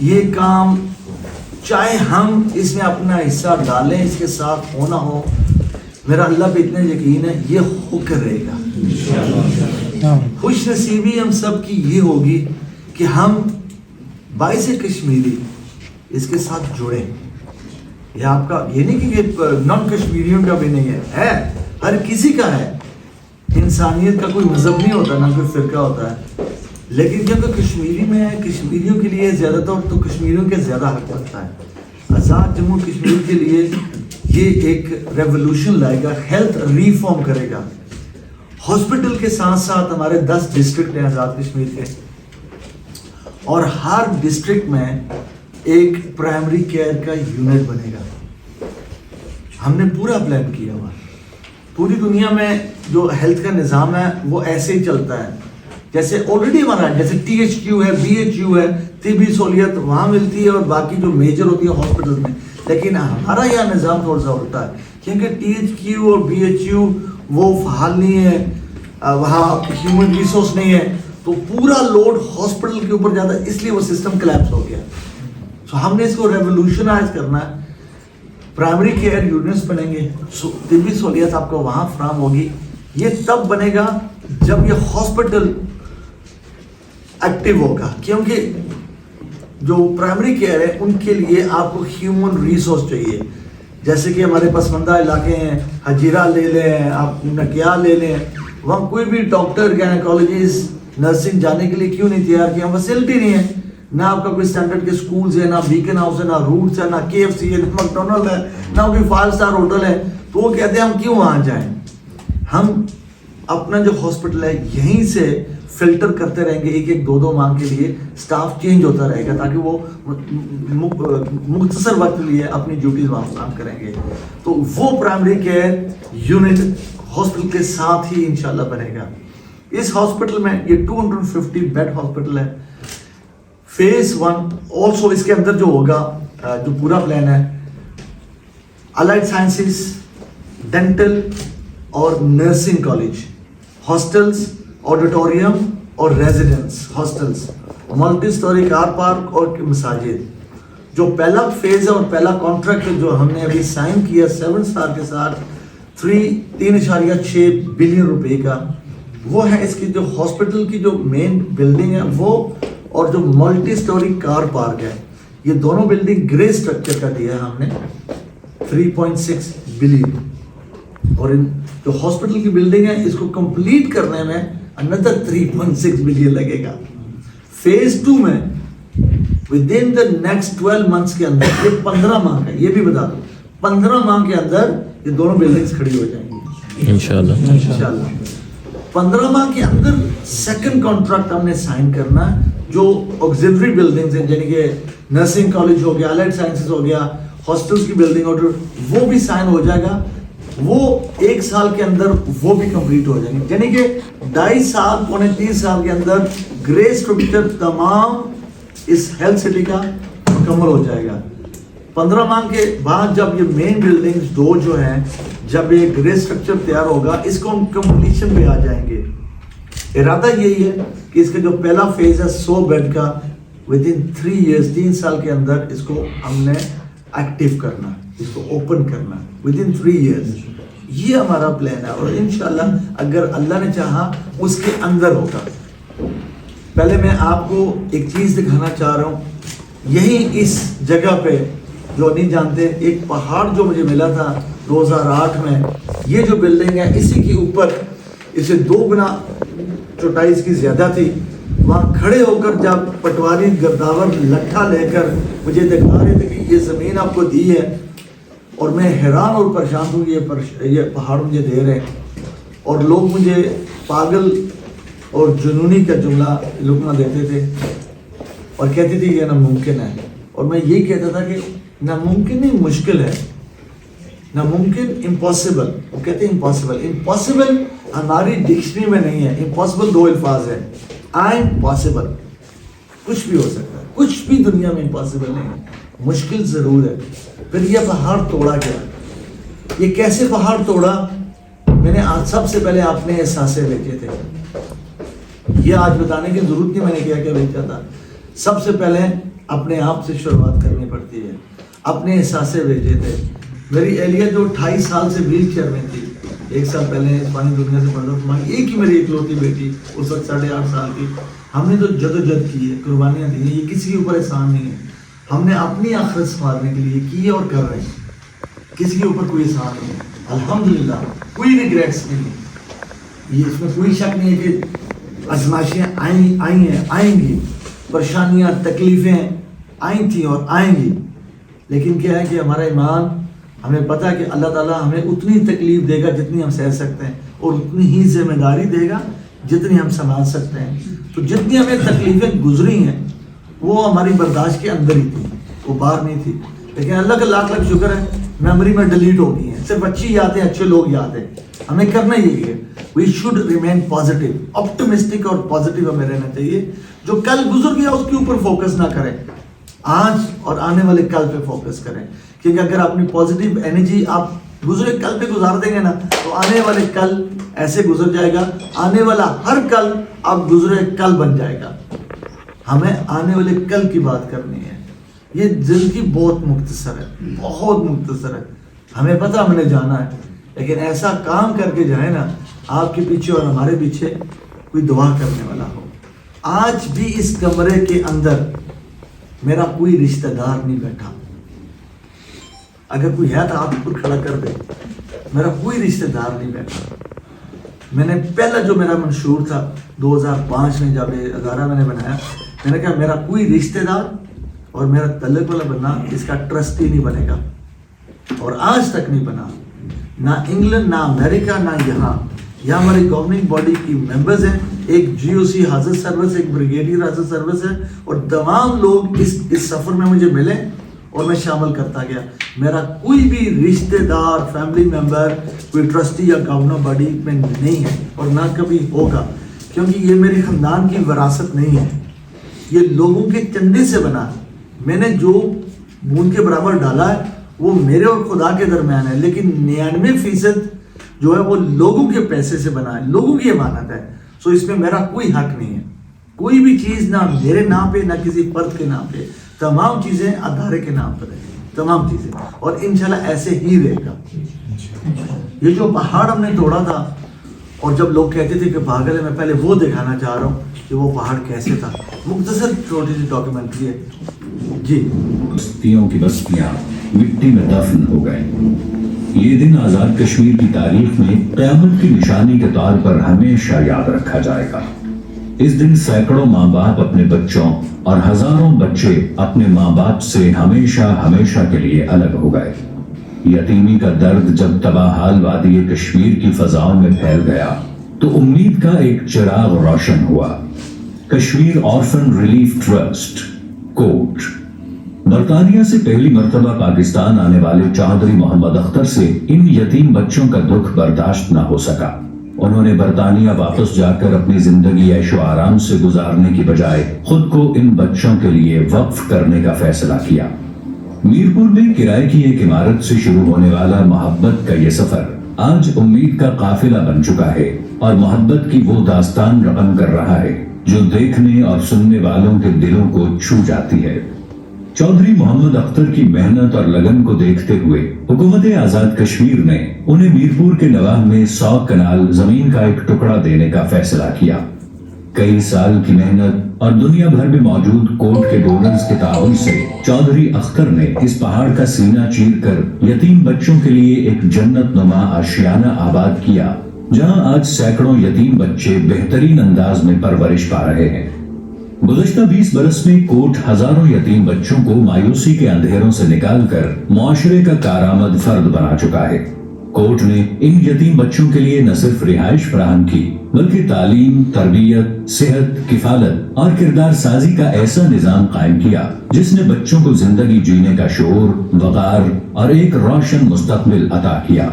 یہ کام چاہے ہم اس میں اپنا حصہ ڈالیں, اس کے ساتھ ہونا ہو, میرا اللہ پہ اتنا یقین ہے یہ ہو کر رہے گا. خوش نصیبی ہم سب کی یہ ہوگی کہ ہم باعث کشمیری اس کے ساتھ جڑیں. یہ آپ کا یہ نہیں کہ یہ نان کشمیریوں کا بھی نہیں ہے, ہر کسی کا ہے. انسانیت کا کوئی مذہب نہیں ہوتا, نہ کوئی فرقہ ہوتا ہے, لیکن جب کشمیری میں ہے, کشمیریوں کے لیے زیادہ طور تو کشمیریوں کے زیادہ حق رکھتا ہے. آزاد جموں کشمیر کے لیے یہ ایک ریولوشن لائے گا, ہیلتھ ریفارم کرے گا. ہاسپٹل کے ساتھ ساتھ ہمارے 10 ڈسٹرکٹ ہیں آزاد کشمیر کے, اور ہر ڈسٹرکٹ میں ایک پرائمری کیئر کا یونٹ بنے گا. ہم نے پورا پلان کیا ہوا. پوری دنیا میں جو ہیلتھ کا نظام ہے وہ ایسے ہی چلتا ہے جیسے آلریڈی ہمارا, جیسے ٹی ایچ کیو ہے, بی ایچ یو ہے, طبی سہولیت وہاں ملتی ہے اور باقی جو میجر ہوتی ہے ہاسپٹل میں. لیکن ہمارا یہ نظام تھوڑا سا الٹا ہے, کیونکہ ٹی ایچ کیو اور بی ایچ یو وہ فعال نہیں ہے, وہاں ہیومن ریسورس نہیں ہے, تو پورا لوڈ ہاسپٹل کے اوپر جاتا ہے, اس لیے وہ سسٹم کلیپس ہو گیا. سو ہم نے اس کو ریولوشنائز کرنا ہے. پرائمری کیئر یونٹس بنیں گے, طبی سہولیت آپ کو وہاں فراہم ہوگی. یہ تب بنے گا جب یہ ہاسپٹل ایکٹیو ہوگا, کیونکہ جو پرائمری کیئر ہے ان کے لیے آپ کو ہیومن ریسورس چاہیے. جیسے کہ ہمارے پسماندہ علاقے ہیں, ہجیرہ لے لیں, آپ نکیا لے لیں, وہاں کوئی بھی ڈاکٹر گائنیکالوجسٹ نرسنگ جانے کے لیے کیوں نہیں تیار کیا؟ فیسلٹی نہیں ہے. نہ آپ کا کوئی اسٹینڈرڈ کے سکولز ہے, نہ بیکن ہاؤس ہے, نہ روٹس ہے, نہ KFC ہے, نہ میکڈونلڈ ہے, نہ کوئی 5 اسٹار ہوٹل ہے. تو وہ کہتے ہیں ہم کیوں وہاں جائیں. ہم اپنا جو ہاسپٹل ہے یہیں سے فلٹر کرتے رہیں گے, 1-2 ماہ کے لیے سٹاف چینج ہوتا رہے گا تاکہ وہ مختصر وقت کے لیے اپنی ڈیوٹیز وہاں کام کریں گے. تو وہ پرائمری کیئر یونٹ ہاسپٹل کے ساتھ ہی انشاءاللہ بنے گا. اس ہاسپٹل میں یہ 250 بیڈ ہاسپٹل ہے. فیز 1 آلسو اس کے اندر جو ہوگا, جو پورا پلان ہے, الائڈ سائنسز, ڈینٹل اور نرسنگ کالج, ہاسٹلز, آڈیٹوریم اور ریزیڈنس ہاسٹلز, ملٹی سٹوری کار پارک اور مساجد. جو پہلا فیز ہے اور پہلا کانٹریکٹ جو ہم نے ابھی سائن کیا 7 اسٹار کے ساتھ 3.6 بلین روپے کا, وہ ہے اس کی جو ہاسپٹل کی جو مین بلڈنگ ہے وہ, اور جو ملٹی سٹوری کار پارک ہے. یہ دونوں بلڈنگ گرے سٹرکچر کا دیا ہے ہم نے 3.6 بلین. اور جو ہاسپٹل کی بلڈنگ ہے اس کو کمپلیٹ کرنے میں another 3.6 بلین لگے گا. فیز 2 میں within the next 12 months کے اندر, یہ 15 ماہ کا, یہ بھی بتا دو 15 ماہ کے اندر یہ دونوں بلڈنگز کھڑی ہو جائیں گی انشاءاللہ. 15 ماہ کے اندر سیکنڈ کانٹریکٹ ہم نے سائن کرنا ہے. جو آکسیلری بلڈنگز ہیں یعنی کہ نرسنگ کالج ہو گیا, الائڈ سائنسز ہو گیا, ہاسٹلس کی بلڈنگ ہو گئی, وہ بھی سائن ہو جائے گا. وہ 1 سال کے اندر وہ بھی کمپلیٹ ہو جائیں گے, یعنی کہ 2.5 سال 3 سال کے اندر گرے اسٹرکچر تمام اس ہیلتھ سٹی کا مکمل ہو جائے گا. 15 ماہ کے بعد جب یہ مین بلڈنگز 2 جو ہیں, جب یہ گرے اسٹرکچر تیار ہوگا اس کو ہم کمپلیشن پہ آ جائیں گے. ارادہ یہی ہے کہ اس کا جو پہلا فیز ہے 100 بیڈ کا, within 3 years 3 سال کے اندر اس کو ہم نے ایکٹیو کرنا, اس کو اوپن کرنا within 3 years. یہ ہمارا پلان ہے اور انشاءاللہ اگر اللہ نے چاہا اس کے اندر ہوگا. پہلے میں آپ کو ایک چیز دکھانا چاہ رہا ہوں. यही इस जगह पे जो नहीं जानते, एक पहाड़ जो मुझे मिला था 2008 में, ये जो बिल्डिंग है इसी के ऊपर, इसे 2 गुना चौड़ाई इसकी ज़्यादा थी। वहाँ खड़े होकर जब पटवारी गर्दावर लट्ठा लेकर मुझे दिखा रहे थे कि ये ज़मीन आपको दी है, और मैं हैरान और परेशान हूँ, ये पहाड़ मुझे दे रहे हैं, और लोग मुझे पागल और जुनूनी का जुमला लुकमा देते थे और कहते थे ये नामुमकिन है, और मैं यही कहता था कि नामुमकिन नहीं, मुश्किल है। नामुमकिन इम्पॉसिबल, वो कहते हैं इम्पॉसिबल। इम्पॉसिबल हमारी डिक्शनरी में नहीं है। इम्पॉसिबल 2 अल्फाज है, आई एम पॉसिबल, कुछ भी हो सकता है, कुछ भी दुनिया में इम्पॉसिबल नहीं है, मुश्किल ज़रूर है। फिर ये पहाड़ तोड़ा गया, ये कैसे पहाड़ तोड़ा? मैंने आज सबसे पहले अपने एहसासे बेचे थे, ये आज बताने की जरूरत नहीं मैंने क्या क्या बेचा था। सबसे पहले अपने आप से शुरुआत करनी पड़ती है, अपने एहसासे बेचे थे। मेरी एलिया जो 28 साल से व्हील चेयर में थी, 1 साल पहले पानी दुनिया से पढ़ा, एक ही मेरी इकलौती बेटी, उस वक्त 8.5 साल की। हमने तो जदोजहद की है, कुर्बानियाँ दी हैं, ये किसी के ऊपर एहसान नहीं है। हमने अपनी आखिरत संवारने के लिए की है और कर रहे हैं, किसी के ऊपर कोई एहसान नहीं है। अल्हम्दुलिल्लाह, कोई रिग्रेट्स नहीं है। ये इसमें कोई शक नहीं है कि आजमाइशें आई हैं, आएंगी, परेशानियाँ तकलीफ़ें आई थी और आएंगी, लेकिन क्या है कि हमारा ईमान, हमें पता है कि अल्लाह ताला हमें उतनी तकलीफ़ देगा जितनी हम सह सकते हैं, और उतनी ही जिम्मेदारी देगा जितनी हम संभाल सकते हैं। तो जितनी हमें तकलीफ़ें गुजरी हैं वो हमारी बर्दाश्त के अंदर ही थी, वो बाहर नहीं थी। लेकिन अल्लाह का लाख लाख शुक्र है, मेमोरी में डिलीट हो गई है, सिर्फ अच्छी यादें, अच्छे लोग याद हैं। हमें करना यही है, we should remain positive, optimistic और पॉजिटिव हमें रहना चाहिए। जो कल गुजर गया उसके ऊपर फोकस ना करें, आज और आने वाले कल पे फोकस करें। क्योंकि अगर अपनी पॉजिटिव एनर्जी आप गुजरे कल पे गुजार देंगे ना, तो आने वाले कल ऐसे गुजर जाएगा, आने वाला हर कल आप गुजरे कल बन जाएगा। हमें आने वाले कल की बात करनी है। ये जिंदगी बहुत मुख्तसर है, बहुत मुख्तसर है। हमें पता हमने जाना है, लेकिन ऐसा काम करके जाए ना, आपके पीछे और हमारे पीछे कोई दुआ करने वाला हो। आज भी इस कमरे के अंदर मेरा कोई रिश्तेदार नहीं बैठा, अगर कोई है तो आप ऊपर खड़ा कर दे। मेरा कोई रिश्तेदार नहीं बैठा। मैंने पहला जो मेरा मंशूर था 2005 में, जब ये अदारा मैंने बनाया, मैंने कहा मेरा कोई रिश्तेदार और मेरा तल्लुक वाला बंदा इसका ट्रस्टी नहीं बनेगा, और आज तक नहीं बना। ना इंग्लैंड, ना अमेरिका, ना यहाँ हमारी गवर्निंग बॉडी की मेंबर्स हैं, एक GOC हाजिर सर्विस, एक ब्रिगेडियर हाजिर सर्विस है, और तमाम लोग इस सफ़र में मुझे मिले और मैं शामिल करता गया। मेरा कोई भी रिश्तेदार, फैमिली मेंबर, कोई ट्रस्टी या गवर्नर बॉडी में नहीं है, और ना कभी होगा, क्योंकि ये मेरे ख़ानदान की विरासत नहीं है। ये लोगों के चंदे से बना है। मैंने जो बूंद के बराबर डाला है वो मेरे और खुदा के दरमियान है, लेकिन 99% जो है वो लोगों के पैसे से बना है, लोगों की अमानत है। सो इसमें मेरा कोई हक नहीं है। कोई भी चीज़ ना मेरे नाम पे, ना किसी फर्द के नाम पे, तमाम चीज़ें अदारे के नाम पर है, तमाम चीज़ें, और इंशाल्लाह ऐसे ही रहेगा। ये जो पहाड़ हमने तोड़ा था, और जब लोग कहते थे कि पागल है, मैं पहले वो दिखाना चाह रहा हूँ कि वो पहाड़ कैसे था। मुख्तसर छोटी सी डॉक्यूमेंट्री है जी। बस्तियों की बस्तियां मिट्टी में दफन हो गए। ये दिन आजाद कश्मीर की तारीख में क़यामत की निशानी के तौर पर हमेशा याद रखा जाएगा। इस दिन सैकड़ों माँ बाप अपने बच्चों और हजारों बच्चे अपने माँ बाप से हमेशा हमेशा के लिए अलग हो गए। यतीमी का दर्द जब तबाहाल वादी कश्मीर की फजाओं में फैल गया, तो उम्मीद का एक चिराग रोशन हुआ। कश्मीर ऑर्फन रिलीफ ट्रस्ट कोट बरतानिया से पहली मर्तबा पाकिस्तान आने वाले चौधरी मोहम्मद अख्तर से इन यतीम बच्चों का दुख बर्दाश्त न हो सका। उन्होंने बरतानिया वापस जाकर अपनी जिंदगी ऐशो आराम से गुजारने की बजाय खुद को इन बच्चों के लिए वक्फ करने का फैसला किया। मीरपुर में किराए की एक इमारत से शुरू होने वाला मोहब्बत का ये सफर आज उम्मीद का काफिला बन चुका है, और मोहब्बत की वो दास्तान रकम कर रहा है जो देखने और सुनने वालों के दिलों को छू जाती है। चौधरी मोहम्मद अख्तर की मेहनत और लगन को देखते हुए हुकूमत आजाद कश्मीर ने उन्हें मीरपुर के नवाह में 100 कनाल जमीन का एक टुकड़ा देने का फैसला किया। कई साल की मेहनत, और दुनिया भर में मौजूद कोर्ट के डोनर्स के ताउन से चौधरी अख्तर ने इस पहाड़ का सीना चीर कर यतीम बच्चों के लिए एक जन्नत नुमा आशियाना आबाद किया, जहां आज सैकड़ों यतीम बच्चे बेहतरीन अंदाज में परवरिश पा रहे हैं। गुज़श्ता 20 बरस में कोर्ट हजारों यतीम बच्चों को मायूसी के अंधेरों से निकालकर मुआशरे का कारआमद फर्द बना चुका है। कोर्ट ने इन यतीम बच्चों के लिए न सिर्फ रिहाइश फराहम की, बल्कि तालीम, तरबियत, सेहत, किफालत और किरदार साजी का ऐसा निजाम कायम किया जिसने बच्चों को जिंदगी जीने का शऊर, वक़ार और एक रोशन मुस्तकबिल अता किया।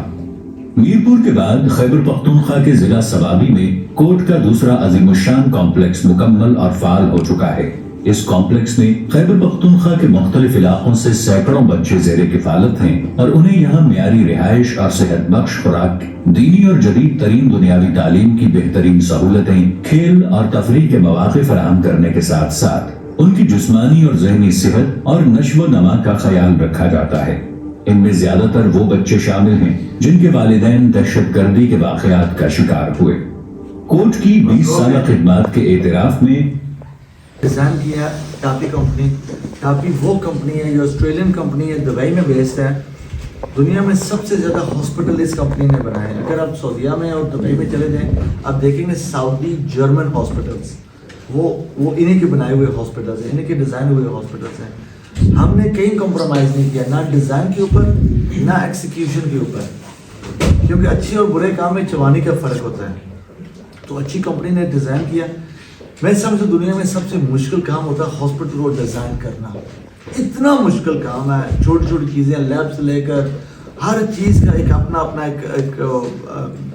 मीरपुर के बाद खैबर पख्तूनख्वा के जिला सवाबी में कोर्ट का दूसरा अजीमुशान कॉम्प्लेक्स मुकम्मल और फाल हो चुका है। इस कॉम्प्लेक्स में खैबर पख्तूनख्वा के मुख्तलिफ इलाकों से सैकड़ों बच्चे ज़ेरे किफालत हैं और उन्हें यहाँ मियारी रिहाइश और सेहत बख्श खुराक, दीनी और जदीद तरीन दुनियावी तालीम की बेहतरीन सहूलतें, खेल और तफरीह के मौक़े फराहम करने के साथ साथ उनकी जिस्मानी और ज़हनी सेहत और नश्व नमा का ख्याल रखा जाता है। इनमें ज्यादातर वो बच्चे शामिल हैं जिनके वालिदैन दहशतगर्दी के वाक़यात का शिकार हुए। कोर्ट की 20 साल खिदमत के एतराफ में डिज़ाइन किया टापी कंपनी। टापी वो कंपनी है जो ऑस्ट्रेलियन कंपनी है, दुबई में बेस्ड है। दुनिया में सबसे ज़्यादा हॉस्पिटल इस कंपनी ने बनाए हैं। अगर आप सऊदीया में और दुबई में चले जाएं, आप देखेंगे सऊदी जर्मन हॉस्पिटल्स वो इन्हीं के बनाए हुए हॉस्पिटल्स हैं, इन्हीं के डिज़ाइन हुए हॉस्पिटल्स हैं। हमने कहीं कॉम्प्रोमाइज़ नहीं किया, ना डिज़ाइन के ऊपर ना एक्सिक्यूशन के ऊपर, क्योंकि अच्छे और बुरे काम में चवानी का फ़र्क होता है। तो अच्छी कंपनी ने डिज़ाइन किया। मैं समझता दुनिया में सबसे मुश्किल काम होता है हॉस्पिटल को डिज़ाइन करना। इतना मुश्किल काम है, छोटी छोटी चीज़ें, लैब से लेकर हर चीज़ का एक अपना एक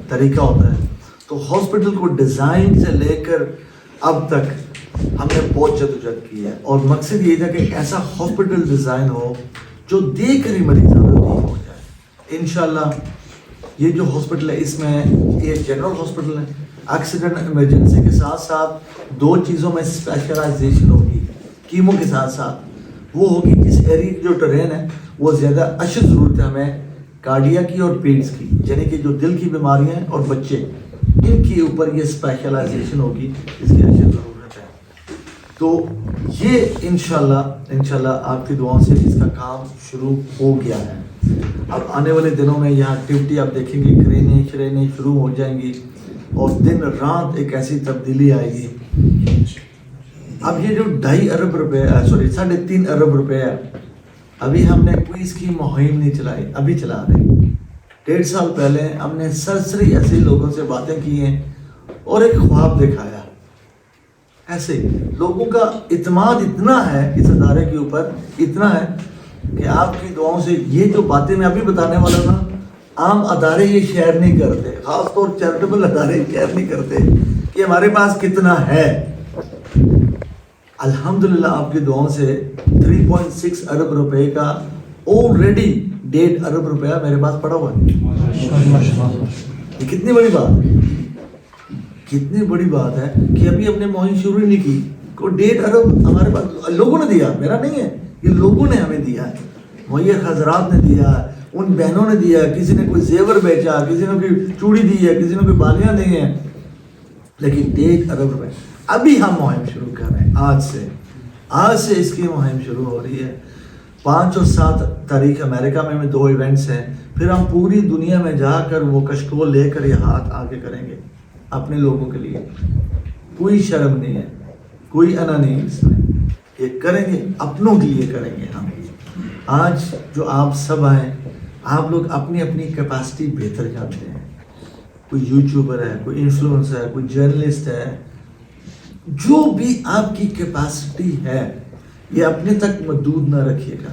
तरीका होता है। तो हॉस्पिटल को डिज़ाइन से लेकर अब तक हमने बहुत जद्दोजहद की है, और मकसद ये था कि ऐसा हॉस्पिटल डिज़ाइन हो जो देख कर ही मरीज ज़्यादा ठीक हो जाए। इंशाल्लाह ये जो हॉस्पिटल है, इसमें ये जनरल हॉस्पिटल है, एक्सीडेंट इमरजेंसी के साथ साथ 2 चीज़ों में स्पेशलाइजेशन होगी। कीमो के साथ साथ वो होगी इस एरिया की जो ट्रेन है वो ज़्यादा अशद ज़रूरत है हमें कार्डिया की और पेट्स की, यानी कि जो दिल की बीमारियां हैं और बच्चे, इनके ऊपर ये स्पेशलाइजेशन होगी, इसकी अशद ज़रूरत है। तो ये इंशाल्लाह आपकी दुआओं से इसका काम शुरू हो गया है। अब आने वाले दिनों में यहाँ एक्टिविटी आप देखेंगे, क्रेनें शुरू हो जाएंगी और दिन रात एक ऐसी तब्दीली आएगी। अब ये जो 2.5 अरब रुपये 3.5 अरब रुपये है, अभी हमने कोई इसकी मुहिम नहीं चलाई, अभी चला रहे। 1.5 साल पहले हमने सरसरी ऐसे लोगों से बातें की हैं और एक ख्वाब दिखाया। ऐसे लोगों का इत्मीनान इतना है इस अदारे के ऊपर, इतना है कि आपकी दुआओं से ये जो बातें मैं अभी बताने वाला ना, आम अदारे ये शेयर नहीं करते, खासतौर चैरिटेबल अदारे शेयर नहीं करते कि हमारे पास कितना है। अल्हम्दुलिल्लाह आपकी दुआओं से 3.6 अरब रुपए का ऑलरेडी 1.5 अरब रुपया मेरे पास पड़ा हुआ है। ये कितनी बड़ी बात है, कितनी बड़ी बात है कि अभी हमने मुहिम शुरू ही नहीं की, को 1.5 अरब हमारे पास लोगों ने दिया, मेरा नहीं है, ये लोगों ने हमें दिया है। मुहैया हजरात ने दिया, उन बहनों ने दिया, किसी ने कोई जेवर बेचा, किसी ने कोई चूड़ी दी है, किसी ने कोई बालियाँ दी हैं, लेकिन 1.5 अरब रुपए अभी हम मुहिम शुरू कर रहे हैं। आज से इसकी मुहिम शुरू हो रही है। 5 और 7 तारीख अमेरिका में 2 इवेंट्स हैं, फिर हम पूरी दुनिया में जाकर वो कशकोल लेकर ये हाथ आगे करेंगे अपने लोगों के लिए। कोई शर्म नहीं है, कोई अना नहीं है इसमें, ये करेंगे, अपनों के लिए करेंगे हम। आज जो आप सब आए, आप लोग अपनी अपनी कैपेसिटी बेहतर जानते हैं। कोई यूट्यूबर है, कोई इन्फ्लुएंसर है, कोई जर्नलिस्ट है, जो भी आपकी कैपेसिटी है ये अपने तक महदूद ना रखिएगा।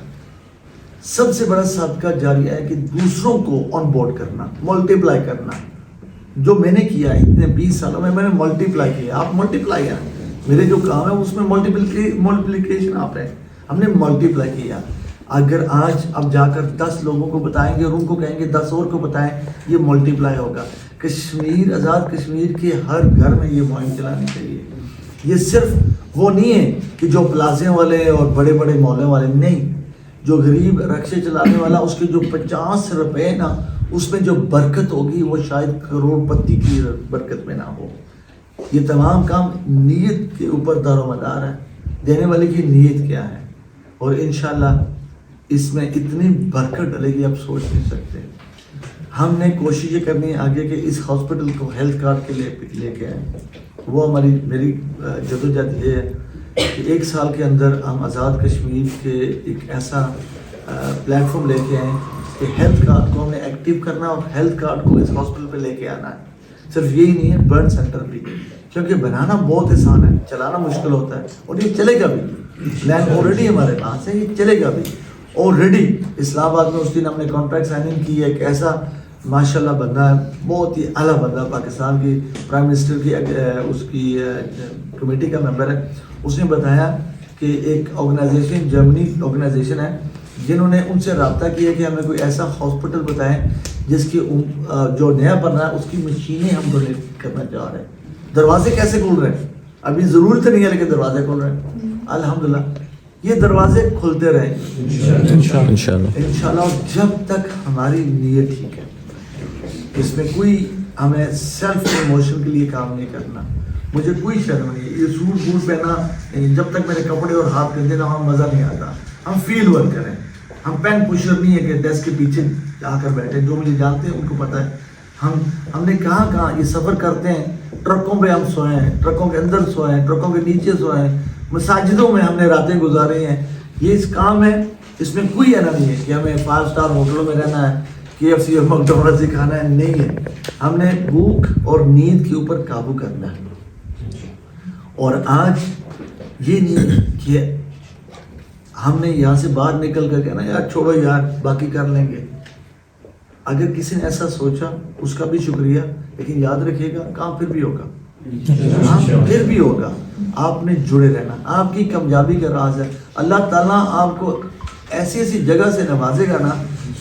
सबसे बड़ा सदका जारिया है कि दूसरों को ऑन बोर्ड करना, मल्टीप्लाई करना। जो मैंने किया इतने 20 सालों में, मैंने मल्टीप्लाई किया, आप मल्टीप्लाई है, मेरे जो काम है उसमें मल्टीप्लिकेशन आप है, हमने मल्टीप्लाई किया। अगर आज अब जाकर 10 लोगों को बताएंगे और उनको कहेंगे 10 और को बताएं, ये मल्टीप्लाई होगा। कश्मीर, आज़ाद कश्मीर के हर घर में ये मुहिम चलानी चाहिए। ये सिर्फ वो नहीं है कि जो प्लाजे वाले और बड़े बड़े मॉलों वाले, नहीं, जो गरीब रक्शे चलाने वाला, उसके जो 50 रुपए ना, उसमें जो बरकत होगी वो शायद करोड़पति की बरकत में ना हो। یہ تمام کام نیت کے اوپر دار و مدار ہے، دینے والے کی نیت کیا ہے، اور انشاءاللہ اس میں اتنی برکت ڈلے گی آپ سوچ نہیں سکتے۔ ہم نے کوشش یہ کرنی ہے آگے کہ اس ہاسپٹل کو ہیلتھ کارڈ کے لیے لے کے آئیں، وہ میری جدوجہد یہ ہے کہ 1 سال کے اندر ہم آزاد کشمیر کے ایک ایسا پلیٹ فارم لے کے آئیں کہ ہیلتھ کارڈ کو ہم نے ایکٹیو کرنا اور ہیلتھ کارڈ کو اس ہاسپٹل پہ لے کے آنا ہے۔ صرف یہی نہیں ہے، برن سینٹر بھی، کیونکہ بنانا بہت آسان ہے، چلانا مشکل ہوتا ہے، اور یہ چلے گا بھی، پلان آلریڈی ہمارے پاس ہے، یہ چلے گا بھی آلریڈی۔ اسلام آباد میں اس دن ہم نے کانٹریکٹ سائننگ کی ہے، ایک ایسا ماشاءاللہ بندہ ہے، بہت ہی اعلیٰ بندہ، پاکستان کی پرائم منسٹر کی اس کی کمیٹی کا ممبر ہے۔ اس نے بتایا کہ ایک آرگنائزیشن، جرمنی آرگنائزیشن ہے، جنہوں نے ان سے رابطہ کیا کہ ہمیں کوئی ایسا ہاسپٹل بتائیں جس کی جو نیا بن رہا ہے اس کی مشینیں ہم ڈونیٹ کرنا چاہ رہے ہیں۔ دروازے کیسے کھل رہے ہیں؟ ابھی ضرورت نہیں ہے لیکن دروازے کھل رہے ہیں، الحمدللہ۔ یہ دروازے کھلتے رہیں انشاءاللہ، اور جب تک ہماری نیت ٹھیک ہے، اس میں کوئی ہمیں سیلف پروموشن کے لیے کام نہیں کرنا، مجھے کوئی شرم نہیں ہے۔ یہ سوٹ بوٹ پہنا، جب تک میرے کپڑے اور ہاتھ گندے نہ ہوں مزہ نہیں آتا۔ ہم فیلڈ ورک کریں، ہم پین پوشر نہیں ہے کہ ڈیسک کے پیچھے آ کر بیٹھے، جو مجھے جانتے ہیں ان کو پتہ ہے ہم نے کہاں یہ سفر کرتے ہیں۔ ٹرکوں پہ ہم سوئے ہیں، ٹرکوں کے اندر سوئے ہیں، ٹرکوں کے نیچے سوئے ہیں، مساجدوں میں ہم نے راتیں گزارے ہیں۔ یہ اس کام ہے، اس میں کوئی اینا نہیں ہے کہ ہمیں 5 سٹار ہوٹلوں میں رہنا ہے، KFC اور McDonald's سے کھانا ہے، نہیں ہے۔ ہم نے بھوک اور نیند کے اوپر قابو کرنا ہے، اور آج یہ نہیں کہ ہم نے یہاں سے باہر نکل کر کہنا یار چھوڑو یار باقی کر لیں گے۔ اگر کسی نے ایسا سوچا اس کا بھی شکریہ، لیکن یاد رکھیے گا کام پھر بھی ہوگا، پھر بھی ہوگا۔ آپ نے جڑے رہنا، آپ کی کامیابی کا راز ہے اللہ تعالیٰ آپ کو ایسی ایسی جگہ سے نوازے گا نا،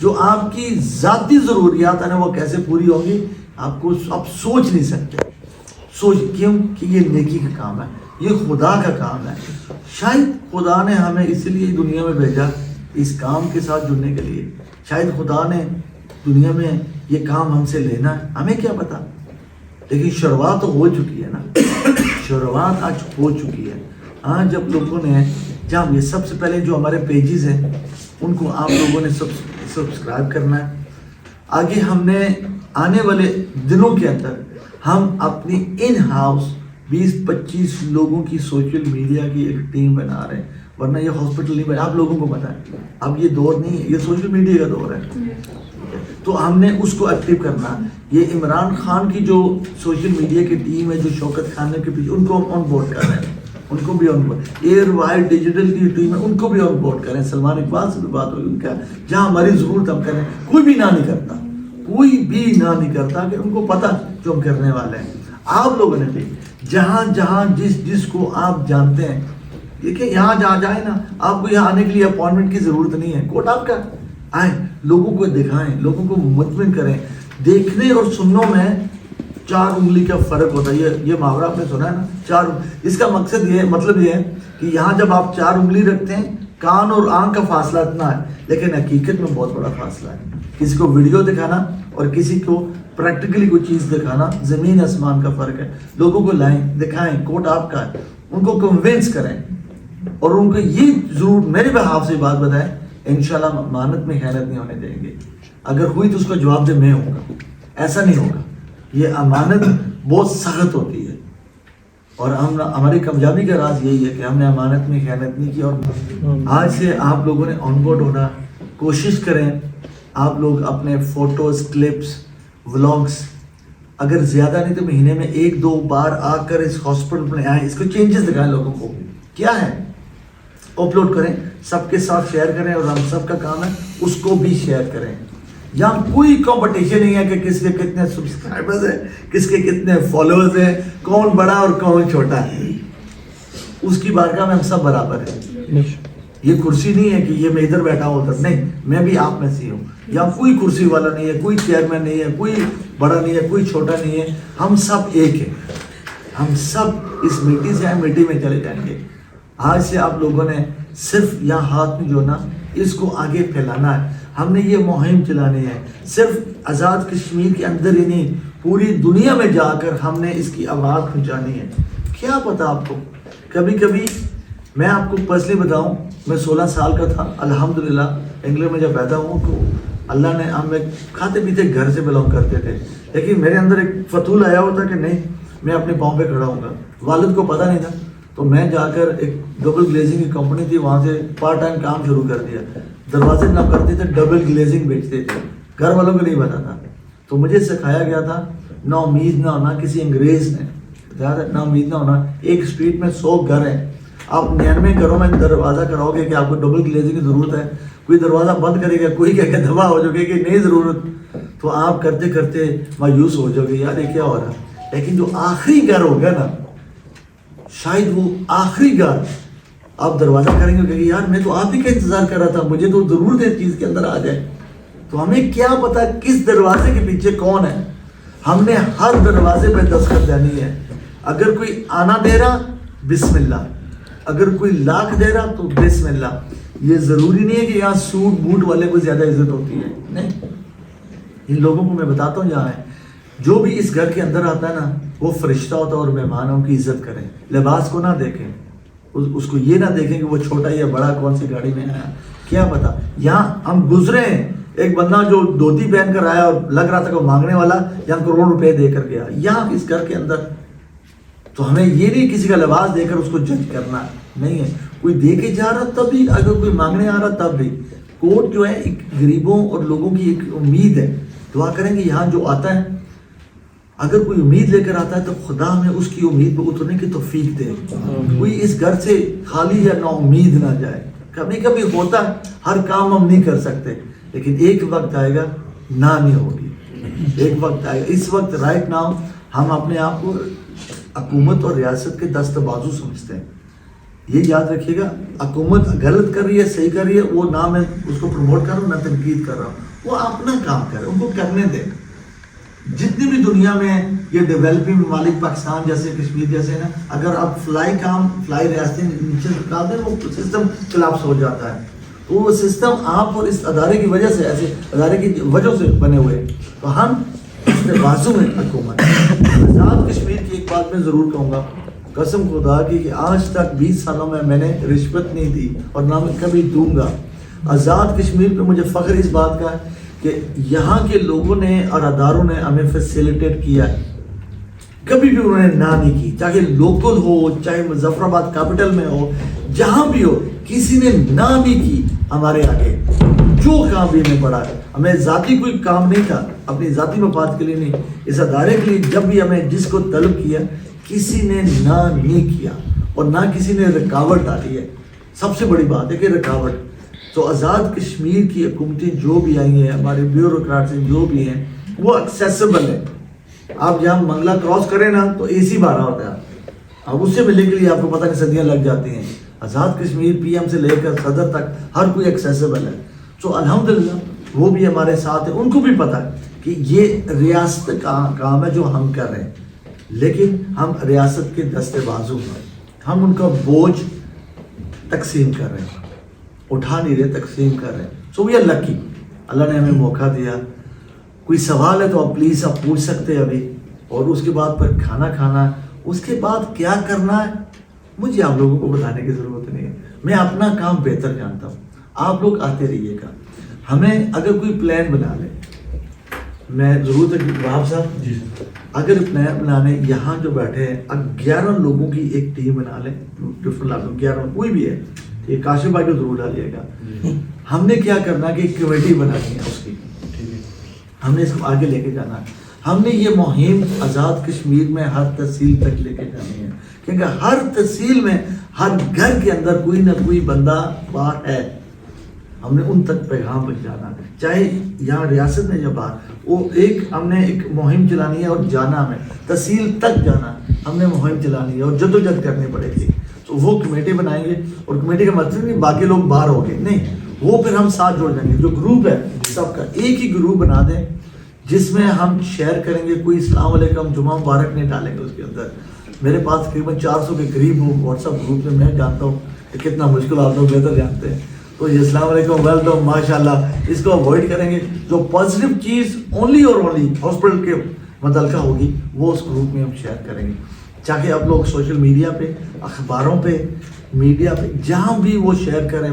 جو آپ کی ذاتی ضروریات ہیں نا وہ کیسے پوری ہوں گی آپ سوچ نہیں سکتے۔ کیوں کہ یہ نیکی کا کام ہے، یہ خدا کا کام ہے۔ شاید خدا نے ہمیں اسی لیے دنیا میں بھیجا اس کام کے ساتھ جڑنے کے لیے، شاید خدا نے دنیا میں یہ کام ہم سے لینا ہے، ہمیں کیا پتا، لیکن شروعات تو ہو چکی ہے نا، شروعات آج ہو چکی ہے۔ ہاں جب لوگوں نے جب یہ سب سے پہلے جو ہمارے پیجز ہیں ان کو آپ لوگوں نے سبسکرائب کرنا ہے۔ آگے ہم نے آنے والے دنوں کے اندر ہم اپنی ان ہاؤس 20-25 لوگوں کی سوشل میڈیا کی ایک ٹیم بنا رہے ہیں، ورنہ یہ ہاسپٹل نہیں بنا، آپ لوگوں کو پتا ہے اب یہ دور نہیں ہے، یہ سوشل میڈیا کا دور ہے، تو ہم نے اس کو ایکٹیو کرنا۔ یہ عمران خان کی جو سوشل میڈیا کی ٹیم ہے، جو شوکت خان کے پیچھے، ان کو آن بورڈ کر رہے ہیں، ان کو بھی on board, Air Wide Digital کی ٹیم ہے ان کو بھی آن بورڈ کریں۔ سلمان اقبال سے بھی بات ہوئی، ان کا جہاں ہماری ضرورت ہم کریں، کوئی بھی نہ نہیں کرتا، کوئی بھی نہ نہیں کرتا، کہ ان کو پتہ جو ہم کرنے والے ہیں۔ آپ لوگوں نے بھی جہاں جہاں جس کو آپ جانتے ہیں، دیکھیں یہاں جہاں جائیں نا، آپ کو یہاں آنے کے لیے اپوائنٹمنٹ کی ضرورت نہیں ہے، کوٹ آپ کا آئیں، لوگوں کو دکھائیں، لوگوں کو مطمئن کریں۔ دیکھنے اور سننوں میں 4 انگلی کا فرق ہوتا ہے، یہ محاورہ آپ نے سنا ہے نا، 4۔ اس کا مقصد یہ مطلب یہ ہے کہ یہاں جب آپ 4 انگلی رکھتے ہیں، کان اور آنکھ کا فاصلہ اتنا ہے، لیکن حقیقت میں بہت بڑا فاصلہ ہے۔ کسی کو ویڈیو دکھانا اور کسی کو پریکٹیکلی کوئی چیز دکھانا زمین آسمان کا فرق ہے۔ لوگوں کو لائیں، دکھائیں، کوٹ آپ کا ہے، ان کو کنونس کریں، اور ان کو یہ ضرور میرے بہاف سے بات بتائیں، انشاءاللہ امانت میں خیانت نہیں ہونے دیں گے۔ اگر ہوئی تو اس کا جواب دے میں ہوں گا، ایسا نہیں ہوگا۔ یہ امانت بہت سخت ہوتی ہے، اور ہماری کامیابی کا راز یہی ہے کہ ہم نے امانت میں خیانت نہیں کی۔ اور آج سے آپ لوگوں نے آن بورڈ ہونا کوشش کریں۔ آپ لوگ اپنے فوٹوز، کلپس، ولاگس، اگر زیادہ نہیں تو مہینے میں 1-2 بار آ کر اس ہاسپٹل میں آئیں، اس کو چینجز دکھائیں، لوگوں کو کیا ہے اپلوڈ کریں، سب کے ساتھ شیئر کریں، اور ہم سب کا کام ہے اس کو بھی شیئر کریں۔ یہاں کوئی کمپٹیشن نہیں ہے کہ کس کے کتنے سبسکرائبرز ہیں، کس کے کتنے فالوورز ہیں، کون بڑا اور کون چھوٹا ہے، اس کی بارگاہ میں ہم سب برابر ہیں۔ یہ کرسی نہیں ہے کہ یہ میں ادھر بیٹھا ہوں ادھر، نہیں، میں بھی آپ میں سے ہوں۔ یہاں کوئی کرسی والا نہیں ہے، کوئی چیئرمین نہیں ہے، کوئی بڑا نہیں ہے، کوئی چھوٹا نہیں ہے، ہم سب ایک ہیں، ہم سب اس مٹی سے ہیں، مٹی میں چلے جائیں گے۔ آج سے آپ لوگوں نے صرف یہاں ہاتھ میں جو نا اس کو آگے پھیلانا ہے۔ ہم نے یہ مہم چلانی ہے، صرف آزاد کشمیر کے اندر ہی نہیں، पूरी दुनिया में जाकर हमने इसकी आवाज़ पहुंचानी है। क्या पता आपको, कभी कभी मैं आपको पर्सनली बताऊं, मैं 16 साल का था, अल्हम्दुलिल्लाह इंग्लैंड में जब पैदा हुआ तो अल्लाह ने, हम एक खाते पीते घर से बिलोंग करते थे, लेकिन मेरे अंदर एक फतूल आया हुआ था कि नहीं मैं अपने पाँव पे खड़ा होऊंगा। वालिद को पता नहीं था, तो मैं जाकर एक डबल ग्लेजिंग की कंपनी थी, वहाँ से पार्ट टाइम काम शुरू कर दिया। दरवाजे ना करते थे, डबल ग्लेजिंग बेचते थे, घर वालों को नहीं पता था। तो मुझे सिखाया गया था ना उम्मीद ना होना, किसी अंग्रेज ने ज़्यादा ना उम्मीद ना होना। एक स्ट्रीट में 100 घर हैं, आप 99 घरों में दरवाज़ा कराओगे कि आपको डबल ग्लेजिंग की ज़रूरत है, कोई दरवाज़ा बंद करेगा, कोई कहेगा दबा हो जाओगे कि नहीं ज़रूरत, तो आप करते करते मायूस हो जाओगे, यार ये क्या हो रहा है। लेकिन जो आखिरी घर होगा ना, शायद वो आखिरी घर आप दरवाज़ा करेंगे कि यार मैं तो आप ही का इंतज़ार कर रहा था, मुझे तो ज़रूरत है चीज़ के अंदर आ जाए। तो हमें क्या पता किस दरवाजे के पीछे कौन है, हमने हर दरवाजे पे दस्तखत देनी है। अगर कोई आना दे रहा बिस्मिल्लाह, अगर कोई लाख दे रहा तो बिस्मिल्लाह। ये ज़रूरी नहीं है कि यहाँ सूट बूट वाले को ज़्यादा इज्जत होती है, नहीं। इन लोगों को मैं बताता हूँ यहाँ है, जो भी इस घर के अंदर आता है ना वो फरिश्ता होता है और मेहमान, उनकी इज्जत करें, लिबास को ना देखें, उसको ये ना देखें कि वो छोटा या बड़ा कौन सी गाड़ी में आया, क्या पता। यहाँ हम गुजरे हैं, एक बंदा जो धोती पहन कर आया और लग रहा था कि मांगने वाला, यहाँ करोड़ रुपए देकर गया यहाँ इस घर के अंदर। तो हमें ये नहीं किसी का लिबास देकर उसको जज करना नहीं है। कोई दे के जा रहा तब भी, अगर कोई मांगने आ रहा तब भी। कोर्ट जो है एक गरीबों और लोगों की एक उम्मीद है, दुआ करेंगे यहाँ जो आता है, अगर कोई उम्मीद लेकर आता है तो खुदा हमें उसकी उम्मीद पर उतरने की तौफीक दे। कोई इस घर से खाली या ना उम्मीद ना जाए। कभी कभी होता है, हर काम हम नहीं कर सकते, लेकिन एक वक्त आएगा ना नहीं होगी, एक वक्त आएगा। इस वक्त राइट नाउ हम अपने आप को हुकूमत और रियासत के दस्त बाजू समझते हैं। ये याद रखिएगा, हुकूमत गलत कर रही है सही कर रही है, वो ना मैं उसको प्रमोट कर रहा हूँ ना तनकीद कर रहा हूँ, वो अपना काम करे, उनको करने दें। जितनी भी दुनिया में ये डेवलपिंग ममालिक, पाकिस्तान जैसे, कश्मीर जैसे ना, अगर आप फ्लाई रियासतें नीचे निकाल दें वो सिस्टम कोलैप्स हो जाता है। तो वो सिस्टम आप और इस अदारे की वजह से, ऐसे अदारे की वजह से बने हुए। तो हम उसके बाजू में हुकूमत। आज़ाद कश्मीर की एक बात मैं ज़रूर कहूँगा, कसम खुदा की, कि आज तक 20 सालों में मैंने रिश्वत नहीं दी और ना मैं कभी दूंगा। आज़ाद कश्मीर पे मुझे फ़ख्र इस बात का है कि यहाँ के लोगों ने और अदारों ने हमें फैसिलिटेट किया है, कभी भी उन्होंने ना नहीं की, चाहे लोकल हो, चाहे मुजफ्फराबाद कैपिटल में हो, जहाँ भी हो, किसी ने ना भी की हमारे आगे। जो काम भी हमें पड़ा है, हमें ज़ाती कोई काम नहीं था, अपनी ज़ाती मफाद के लिए नहीं, इस अदारे के लिए जब भी हमें जिसको तलब किया, किसी ने ना नहीं किया और ना किसी ने रुकावट डाली है। सबसे बड़ी बात है कि रुकावट। तो आज़ाद कश्मीर की हुकूमतें जो भी आई हैं, हमारे ब्यूरोक्रेट्स जो भी हैं, वो एक्सेसिबल है। आप जहाँ मंगला क्रॉस करें ना तो AC बारह होता है, अब उससे मिलने के लिए आपको पता नहीं सदियाँ लग जाती हैं। आज़ाद कश्मीर PM से लेकर सदर तक हर कोई एक्सेसिबल है। तो अल्हम्दुलिल्लाह वो भी हमारे साथ है, उनको भी पता है कि ये रियासत का काम है जो हम कर रहे हैं, लेकिन हम रियासत के दस्ते बाजू हैं, हम उनका बोझ तकसीम कर रहे हैं, उठा नहीं रहे, तकसीम कर रहे हैं। सो वी आर लकी, अल्लाह ने हमें मौका दिया। कोई सवाल है तो आप प्लीज़ आप पूछ सकते हैं अभी, और उसके बाद पर खाना खाना, उसके बाद क्या करना है मुझे आप लोगों को बताने की ज़रूरत नहीं है। मैं अपना काम बेहतर जानता हूँ, आप लोग आते रहिएगा। हमें अगर कोई प्लान बना ले, मैं ज़रूरत है कि वहाब साहब जी, अगर प्लान बनाने यहाँ जो बैठे हैं 11 लोगों की एक टीम बना लें, डिफरेंट लोग 11 कोई भी है, ये काशिफ भाई को जरूर डालिएगा। हमने क्या करना कि एक कमेटी बनानी है उसकी, हमने इसको आगे लेके जाना है। हमने ये मुहिम आज़ाद कश्मीर में हर तहसील तक लेके जानी है, क्योंकि हर तहसील में हर घर के अंदर कोई ना कोई बंदा बाहर है, हमने उन तक पैगाम पहुँचाना, चाहे यहाँ रियासत में या बाहर। वो एक हमने एक मुहिम चलानी है और जाना, हमें तहसील तक जाना, हमने मुहिम चलानी है और जद्दोजहद करनी पड़ेगी। तो वो कमेटी बनाएंगे, और कमेटी का मतलब नहीं बाकी लोग बाहर हो गए, नहीं, वो फिर हम साथ जोड़ देंगे। जो ग्रुप है सबका एक ही ग्रुप बना दें, जिसमें हम शेयर करेंगे, कोई अस्सलाम वालेकुम जुमा मुबारक नहीं डालेंगे उसके अंदर। मेरे पास तकरीबन 400 के करीब व्हाट्सअप ग्रुप में, मैं जानता हूँ कि कितना मुश्किल आप लोग बेहतर जानते हैं। तो ये अस्सलाम वालेकुम वेलकम माशाल्लाह, इसको अवॉइड करेंगे। जो पॉजिटिव चीज़ ओनली और ओनली हॉस्पिटल के मुतल्लिका होगी वो उस ग्रुप में हम शेयर करेंगे, चाहे आप लोग सोशल मीडिया पे, अखबारों पे, मीडिया पे, जहाँ भी वो शेयर करें,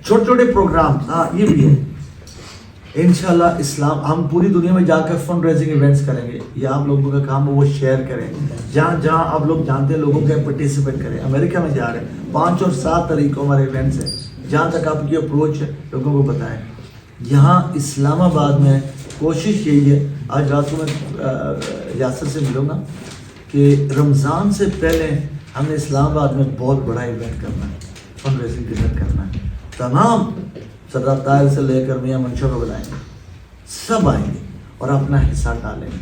छोटे छोटे प्रोग्राम, हाँ ये भी है इंशाल्लाह। इस्लाम हम पूरी दुनिया में जाकर फंड रेजिंग इवेंट्स करेंगे, ये आप लोगों का काम है, वो शेयर करें, जहाँ जहाँ आप लोग जानते हैं लोगों के पार्टिसिपेट करें। अमेरिका में जा रहे हैं 5 और 7 तारीखों हमारे इवेंट्स हैं, जहाँ तक आपकी अप्रोच है लोगों को बताएं। यहाँ इस्लामाबाद में कोशिश यही है, आज रात को मैं यासर से मिलूँगा कि रमज़ान से पहले हमने इस्लामाबाद में बहुत बड़ा इवेंट करना है, फंड रेजिंग इवेंट करना है। तमाम सरदार ताहिर से लेकर मियाँ मंशा को बुलाएंगे, सब आएंगे और अपना हिस्सा डालेंगे।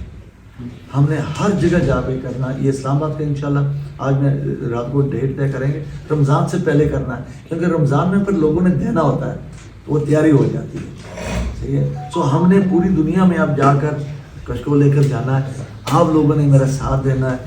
हमने हर जगह जा पे करना, ये इस्लामाबाद का इंशाल्लाह आज मैं रात को डेट तय करेंगे, रमज़ान से पहले करना है, क्योंकि रमज़ान में फिर लोगों ने देना होता है तो वो तैयारी हो जाती है, सही है। सो हमने पूरी दुनिया में अब जाकर कश को लेकर जाना है, आप लोगों ने मेरा साथ देना है,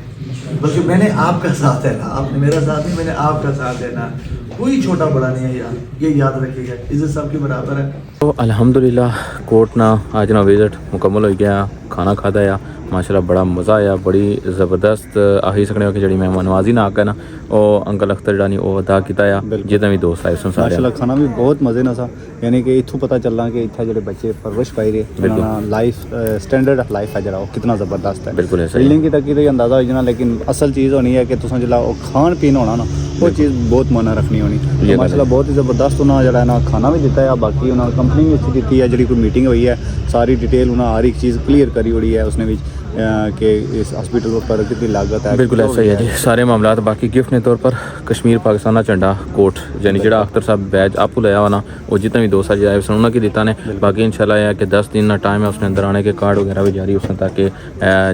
बल्कि मैंने आपका साथ देना, आपने मेरा साथ नहीं, मैंने आपका साथ देना है। कोई छोटा बड़ा नहीं है यार, ये याद रखिएगा, इज्जत सबके बराबर है। तो अल्हम्दुलिल्लाह कोर्ट ना आज ना विजिट मुकम्मल हो गया, खाना खाता है माशाल्लाह, बड़ा मज़ा आया, बड़ी ज़बरदस्त आही सकने हो कि जड़ी मेहमान नवाजी ना आकर ना और अंकल अख्तर जड़ा नहीं वो अदा किया जितने भी दोस्त आए सन सारे माशाल्लाह खाना भी बहुत मज़े ना सा, यानी कि इत्थों पता चलना कि इत्थे जेह्ड़े बच्चे परवरिश पाई रहे लाइफ स्टैंडर्ड ऑफ लाइफ है जेह्ड़ा ओह् कितना ज़बरदस्त है। बिल्कुल ऐसा ही बिल्डिंग की तकी तो अंदाज़ा हो जाना, लेकिन असल चीज़ होनी है कि तुसें जेल्लै ओह् खान पीन होना ना वो चीज़ बहुत मन रखनी होनी। तो माशाल्लाह बहुत ही ज़बरदस्त उन्होंने जेह्ड़ा ना खाना भी दिता है, बाकी उन्होंने कंपनी भी अच्छी दी है, जी कोई मीटिंग हुई है सारी डिटेल उन्होंने हर एक चीज़ क्लियर करी हुई है उसने भी कि इस हॉस्पिटल पर कितनी लागत है। बिल्कुल ऐसा ही है जी सारे मामला। बाकी गिफ्ट ने तौर पर कश्मीर पाकिस्तान का झंडा कोट यानी जो अख्तर साहब बैज आपू लाया हुआ ना वो जितने भी दोस्त आज आए उन्होंने की दिता ने। बाकी इंशाल्लाह है कि 10 दिन का टाइम है उसने अंदर आने के कार्ड वगैरह भी जारी उसने, ताकि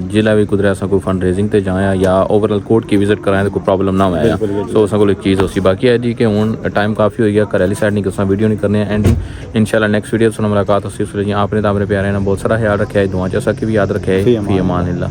जिला भी कुदरे असा कोई फंड रेजिंग ते जाए या ओवरऑल कोर्ट की विजिट कराएं तो कोई प्रॉब्लम ना आया। सो असा को एक चीज़ उसी बाकी है जी कि हूँ टाइम काफ़ी हो गया, घर वाली साइड नहीं कि वीडियो नहीं करनी है एंडिंग। इंशाल्लाह नेक्स्ट वीडियो से मुलाकात हो। आपने तो अपने प्यारे ने बहुत सारा ख्याल रखा है, दुआ चा कि भी याद रखे है। फी अमान अल्लाह।